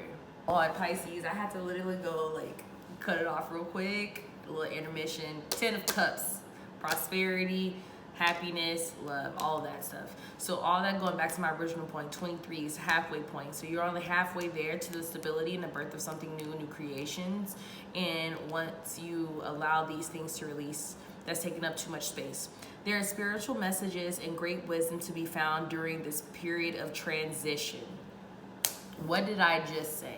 On Pisces, I had to literally go like cut it off real quick. A little intermission. 10 of Cups, prosperity, happiness, love, all that stuff. So all that, going back to my original point, 23 is halfway point. So you're only halfway there to the stability and the birth of something new, new creations. And once you allow these things to release, that's taking up too much space. There are spiritual messages and great wisdom to be found during this period of transition. What did I just say?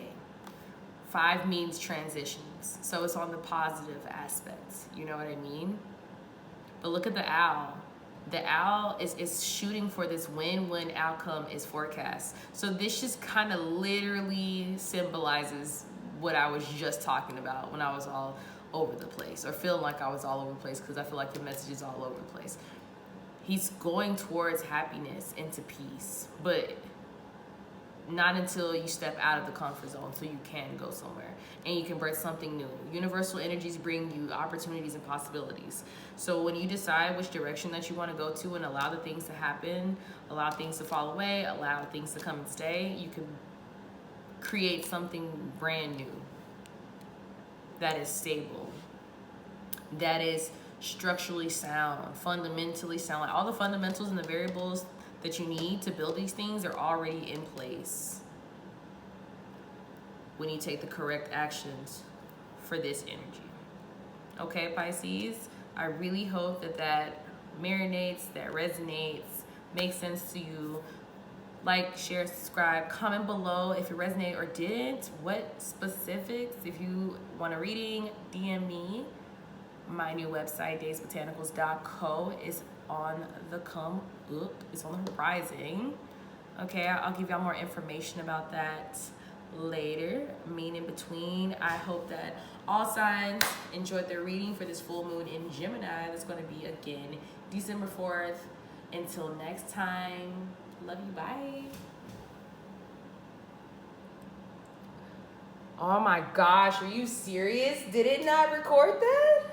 5 means transition. things. So it's on the positive aspects. You know what I mean? But look at the owl. The owl is shooting for this win-win outcome is forecast. So this just kind of literally symbolizes what I was just talking about when I was all over the place, or feeling like I was all over the place, because I feel like the message is all over the place. He's going towards happiness, into peace, but not until you step out of the comfort zone, so you can go somewhere and you can birth something new. Universal energies bring you opportunities and possibilities. So when you decide which direction that you want to go to and allow the things to happen, allow things to fall away, allow things to come and stay, you can create something brand new that is stable, that is structurally sound, fundamentally sound. Like all the fundamentals and the variables that you need to build these things are already in place when you take the correct actions for this energy. Okay, Pisces, I really hope that that marinates, that resonates, makes sense to you. Like, share, subscribe, comment below if it resonated or didn't. What specifics? If you want a reading, DM me. My new website, Daisbotanicals.co, is on the come up. It's on the horizon. Okay, I'll give y'all more information about that later. In between, I hope that all signs enjoyed their reading for this full moon in Gemini. That's going to be again December 4th. Until next time, love you, bye. Oh my gosh, are you serious? Did it not record that?